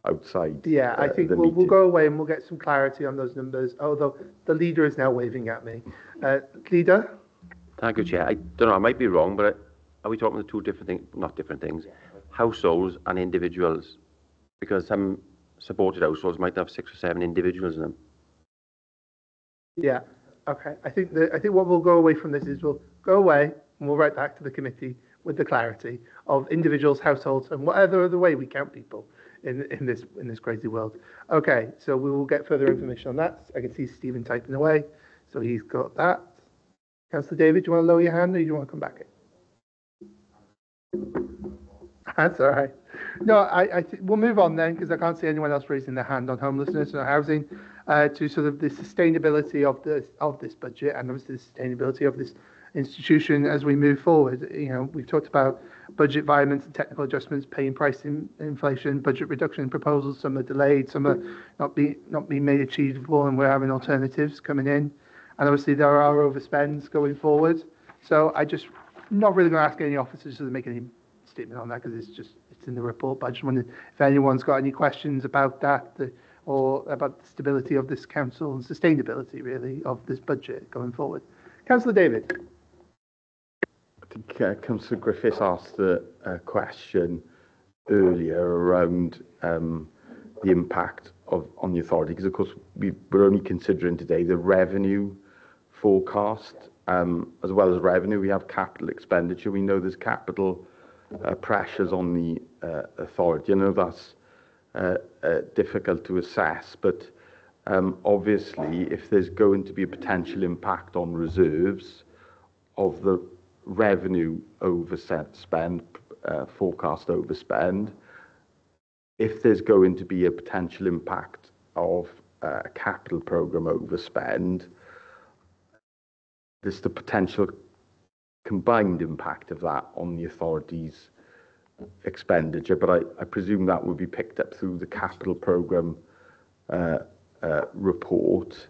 R: outside.
D: Yeah, I think we'll go away and we'll get some clarity on those numbers, although the leader is now waving at me. Leader?
Q: Thank you, Chair. I don't know, I might be wrong, but are we talking two different things, not different things, households and individuals? Because some supported households might have 6 or 7 individuals in them.
D: Yeah. Okay, I think what we'll go away from this is we'll go away and we'll write back to the committee with the clarity of individuals, households, and whatever other way we count people in this crazy world. Okay, so we will get further information on that. I can see Stephen typing away, so he's got that. Councillor David, do you want to lower your hand or do you want to come back in? That's all right. No, we'll move on then because I can't see anyone else raising their hand on homelessness or housing. To sort of the sustainability of this budget and obviously the sustainability of this institution as we move forward. You know, we've talked about budget violence and technical adjustments, pay and price inflation, budget reduction proposals. Some are delayed, some are not being made achievable, and we're having alternatives coming in. And obviously there are overspends going forward. So I'm not really going to ask any officers to make any statement on that because it's in the report. But I just wondered if anyone's got any questions about that. Or about the stability of this council and sustainability, really, of this budget going forward. Councillor David.
R: I think Councillor Griffiths asked a question earlier around the impact on the authority, because of course we're only considering today the revenue forecast, as well as revenue. We have capital expenditure. We know there's capital pressures on the authority. I know that's difficult to assess, but obviously if there's going to be a potential impact on reserves of the revenue overspend, forecast overspend, if there's going to be a potential impact of a capital programme overspend, there's the potential combined impact of that on the authority's expenditure, but I presume that would be picked up through the capital programme report.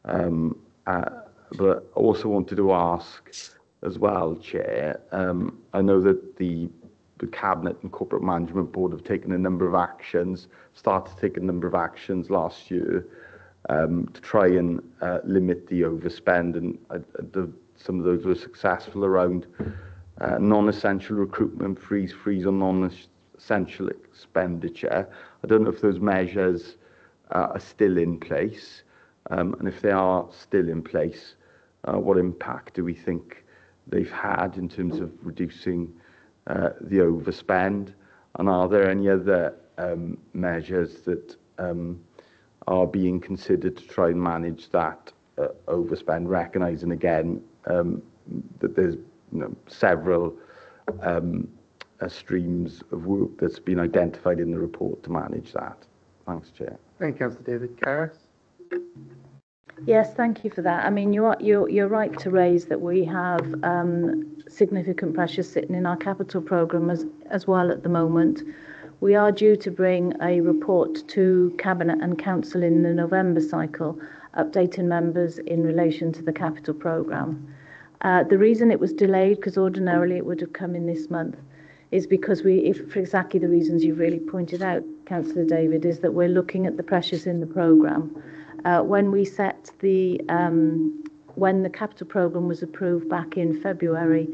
R: But I also wanted to ask as well, Chair, I know that the Cabinet and Corporate Management Board have taken a number of actions, started to take a number of actions last year to try and limit the overspend, and some of those were successful around non-essential recruitment, freeze on non-essential expenditure. I don't know if those measures are still in place, and if they are still in place, what impact do we think they've had in terms of reducing the overspend, and are there any other measures that are being considered to try and manage that overspend, recognising again that there's several streams of work that's been identified in the report to manage that. Thanks, Chair.
D: Thank you, Councillor David. Karis?
P: Yes, thank you for that. I mean, you're right to raise that we have significant pressure sitting in our capital programme as well at the moment. We are due to bring a report to Cabinet and Council in the November cycle, updating members in relation to the capital programme. The reason it was delayed, because ordinarily it would have come in this month, is because for exactly the reasons you've really pointed out, Councillor David, is that we're looking at the pressures in the programme. When the capital programme was approved back in February,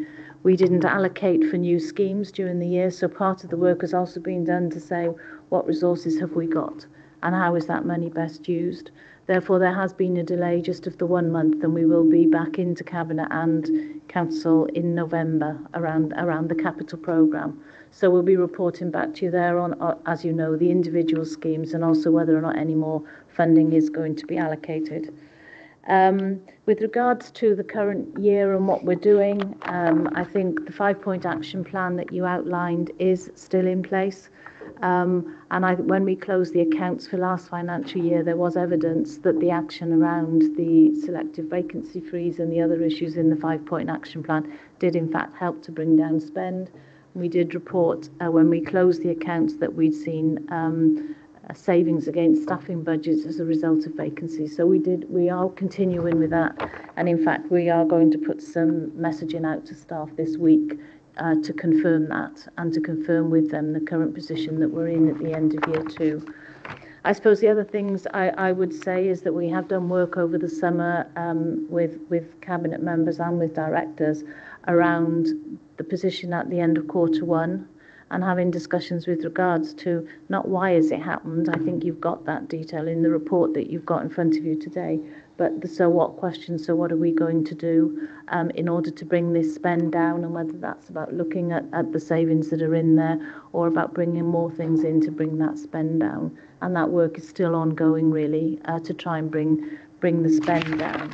P: we didn't allocate for new schemes during the year, so part of the work has also been done to say what resources have we got and how is that money best used. Therefore, there has been a delay just of the 1 month, and we will be back into Cabinet and Council in November around the capital programme. So we'll be reporting back to you there on, as you know, the individual schemes and also whether or not any more funding is going to be allocated. With regards to the current year and what we're doing, I think the 5-point action plan that you outlined is still in place. When we closed the accounts for last financial year, there was evidence that the action around the selective vacancy freeze and the other issues in the 5-point action plan did in fact help to bring down spend. We did report when we closed the accounts that we'd seen savings against staffing budgets as a result of vacancies. So we are continuing with that, and in fact we are going to put some messaging out to staff this week to confirm that and to confirm with them the current position that we're in at the end of year 2. I suppose the other things I would say is that we have done work over the summer with cabinet members and with directors around the position at the end of Q1 and having discussions with regards to not why has it happened. I think you've got that detail in the report that you've got in front of you today, but the so what question, so what are we going to do in order to bring this spend down, and whether that's about looking at the savings that are in there or about bringing more things in to bring that spend down. And that work is still ongoing really to try and bring the spend down.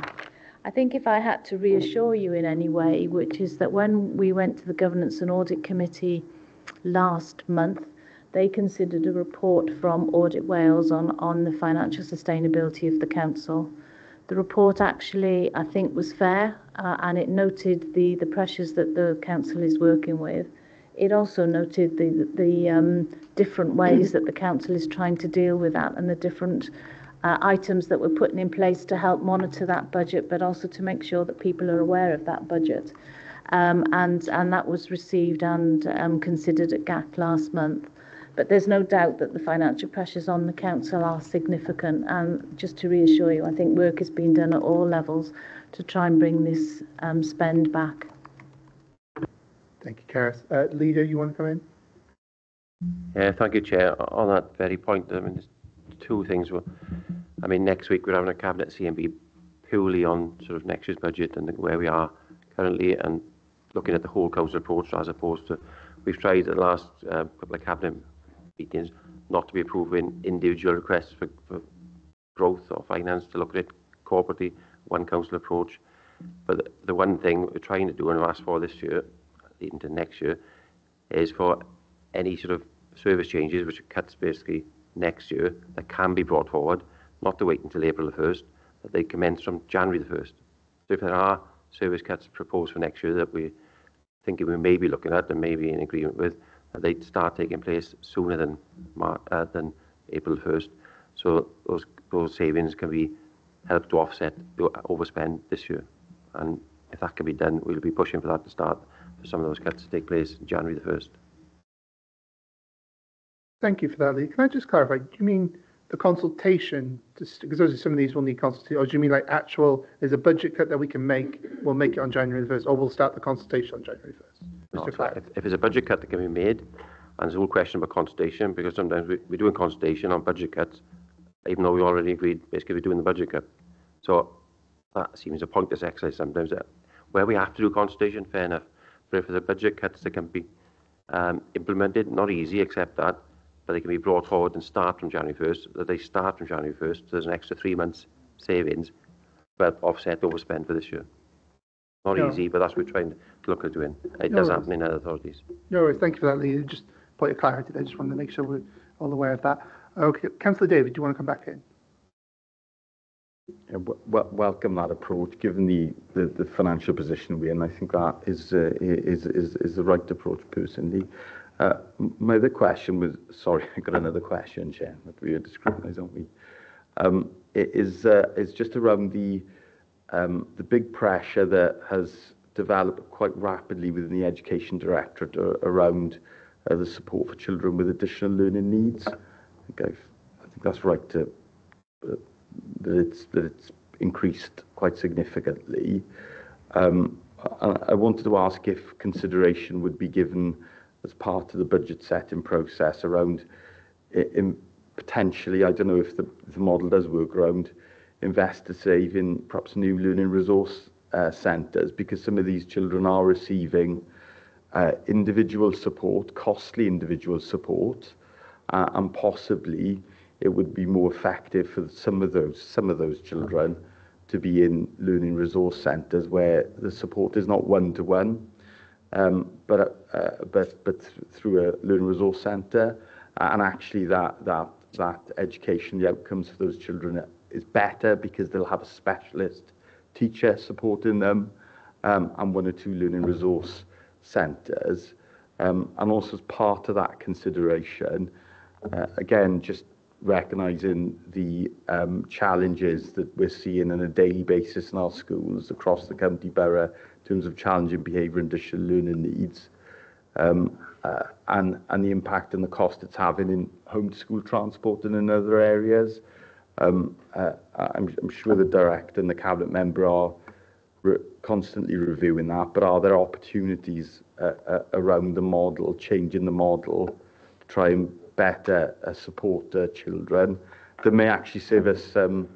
P: I think if I had to reassure you in any way, which is that when we went to the Governance and Audit Committee last month, they considered a report from Audit Wales on the financial sustainability of the council. The report actually, I think, was fair and it noted the pressures that the council is working with. It also noted the different ways that the council is trying to deal with that and the different items that we're putting in place to help monitor that budget, but also to make sure that people are aware of that budget. And that was received and considered at GAC last month. But there's no doubt that the financial pressures on the council are significant. And just to reassure you, I think work is being done at all levels to try and bring this spend back.
D: Thank you, Karis. Leader, you want to come in?
Q: Yeah, thank you, Chair. On that very point, I mean, there's two things. I mean, next week we're having a cabinet CMB purely on sort of next year's budget and where we are currently, and looking at the whole council approach as opposed to, we've tried the last couple of cabinet meetings not to be approving individual requests for growth or finance, to look at it corporately, one council approach. But the one thing we're trying to do and ask for this year, leading to next year, is for any sort of service changes, which are cuts basically next year, that can be brought forward, not to wait until April the 1st, that they commence from January the 1st. So if there are service cuts proposed for next year that we're thinking we may be looking at and may be in agreement with, that they start taking place sooner than April 1st. So those savings can be helped to offset the overspend this year. And if that can be done, we'll be pushing for that to start, for some of those cuts to take place January the 1st.
D: Thank you for that, Lee. Can I just clarify, do you mean the consultation, because those are some of these will need consultation, or do you mean like actual, there's a budget cut that we can make, we'll make it on January the 1st, or we'll start the consultation on January 1st?
Q: No, if there's a budget cut that can be made, and there's a whole question about consultation, because sometimes we're doing consultation on budget cuts, even though we already agreed basically we're doing the budget cut. So that seems a pointless exercise sometimes. Where we have to do consultation, fair enough, but if there's a budget cuts that can be implemented, not easy, except that, but they can be brought forward and start from January 1st, that they start from January 1st, so there's an extra 3 months savings, but offset overspend for this year. Not easy, but that's what we're trying to look at doing. It does happen in other authorities.
D: No worries, thank you for that, Lee. Just point of clarity there, just wanted to make sure we're all aware of that. Okay, Councillor David, do you want to come back in?
R: Yeah, welcome that approach, given the financial position we're in. I think that is the right approach, personally. My other question was, sorry, I got another question, Chair, that we had to scrutinise, don't we? Is just around the big pressure that has developed quite rapidly within the Education Directorate around the support for children with additional learning needs. I think that's right to that it's increased quite significantly. I wanted to ask if consideration would be given as part of the budget setting process around potentially, I don't know if the model does work, around investor saving perhaps new learning resource centres, because some of these children are receiving individual support, costly individual support, and possibly it would be more effective for some of those children to be in learning resource centres where the support is not one-to-one, but through a learning resource centre, and actually that education, the outcomes for those children is better because they'll have a specialist teacher supporting them, and 1 or 2 learning resource centres. And also as part of that consideration, again, just recognising the challenges that we're seeing on a daily basis in our schools across the county borough in terms of challenging behaviour and additional learning needs, and the impact and the cost it's having in home to school transport and in other areas. I'm sure the director and the cabinet member are constantly reviewing that, but are there opportunities around the model, changing the model, to try and better support children that may actually save us some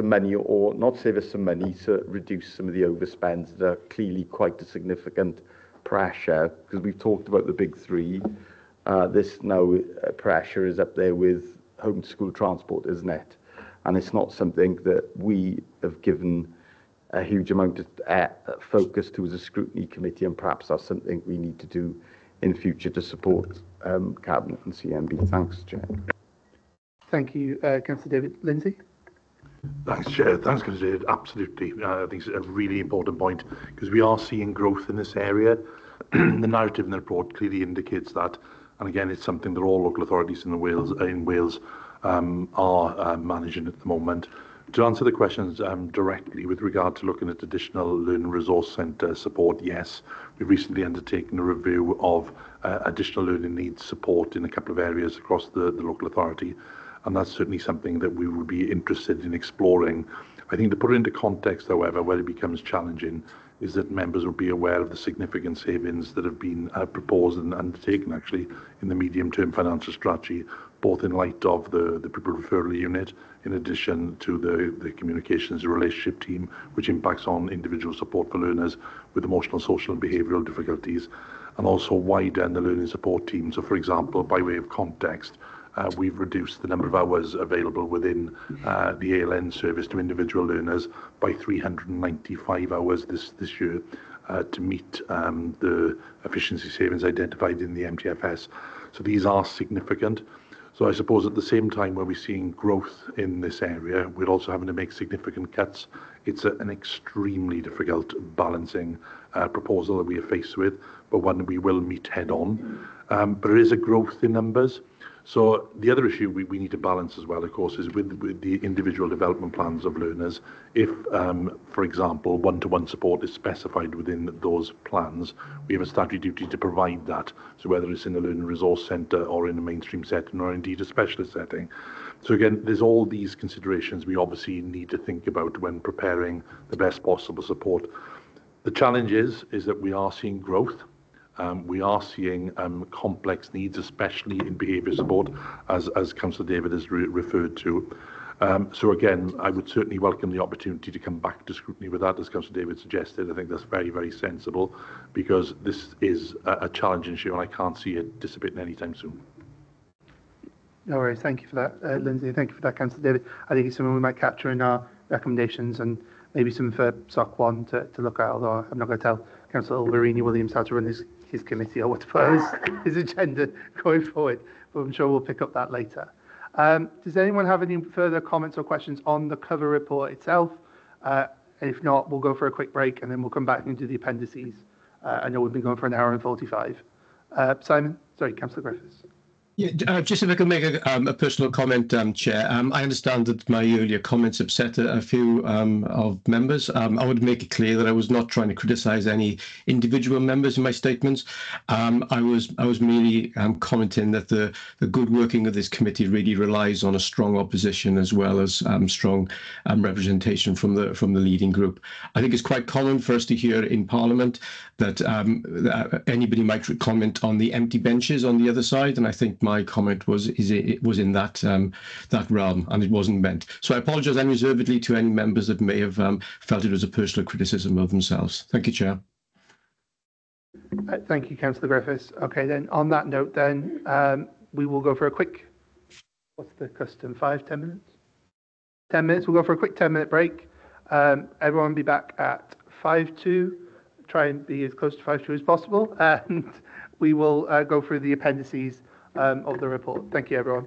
R: money, or not save us some money, to reduce some of the overspends that are clearly quite a significant pressure, because we've talked about the big three. This now pressure is up there with home to school transport, isn't it? And it's not something that we have given a huge amount of focus to as a scrutiny committee, and perhaps that's something we need to do in future to support Cabinet and CMB. Thanks, Chair.
D: Thank you, Councillor David. Lindsay?
S: Thanks, Chair. Thanks, Councillor David. Absolutely. I think it's a really important point, because we are seeing growth in this area. The narrative in the report clearly indicates that, and again, it's something that all local authorities in Wales are managing at the moment. To answer the questions directly with regard to looking at additional learning resource centre support, yes, we've recently undertaken a review of additional learning needs support in a couple of areas across the local authority, and that's certainly something that we would be interested in exploring. I think to put it into context, however, where it becomes challenging is that members will be aware of the significant savings that have been proposed and undertaken actually in the medium-term financial strategy, both in light of the pupil referral unit, in addition to the communications and relationship team, which impacts on individual support for learners with emotional, social and behavioural difficulties, and also widen the learning support team. So, for example, by way of context, we've reduced the number of hours available within the ALN service to individual learners by 395 hours this year to meet the efficiency savings identified in the MTFS. So these are significant. So I suppose at the same time where we're seeing growth in this area, we're also having to make significant cuts. It's an extremely difficult balancing proposal that we are faced with, but one that we will meet head on. But there is a growth in numbers. So the other issue we need to balance as well, of course, is with the individual development plans of learners. If, for example, one-to-one support is specified within those plans, we have a statutory duty to provide that. So whether it's in a learning resource centre or in a mainstream setting or indeed a specialist setting. So again, there's all these considerations we obviously need to think about when preparing the best possible support. The challenge is that we are seeing growth. We are seeing complex needs, especially in behaviour support, as Councillor David has referred to. So again, I would certainly welcome the opportunity to come back to scrutiny with that, as Councillor David suggested. I think that's very, very sensible, because this is a challenging issue and I can't see it dissipating anytime soon.
D: No worries. Thank you for that, Lindsay. Thank you for that, Councillor David. I think it's something we might capture in our recommendations, and maybe some for SOC 1 to look at, although I'm not going to tell Councillor Ulverini Williams how to run his committee or what to put on his agenda going forward, but I'm sure we'll pick up that later. Does anyone have any further comments or questions on the cover report itself? If not, we'll go for a quick break and then we'll come back and do the appendices. I know we've been going for an hour and 45. Councillor Griffiths.
B: Yeah, just if I could make a personal comment, Chair. I understand that my earlier comments upset a few of members. I would make it clear that I was not trying to criticise any individual members in my statements. I was merely commenting that the good working of this committee really relies on a strong opposition as well as strong representation from the leading group. I think it's quite common for us to hear in Parliament that anybody might comment on the empty benches on the other side, and I think my comment was in that realm, and it wasn't meant. So I apologise unreservedly to any members that may have felt it was a personal criticism of themselves. Thank you, Chair.
D: Thank you, Councillor Griffiths. Okay, then on that note, then we will go for a quick. What's the custom? 5-10 minutes. 10 minutes. We'll go for a quick 10-minute break. Everyone be back at 5:02. Try and be as close to 5:02 as possible, and we will go through the appendices of the report. Thank you, everyone.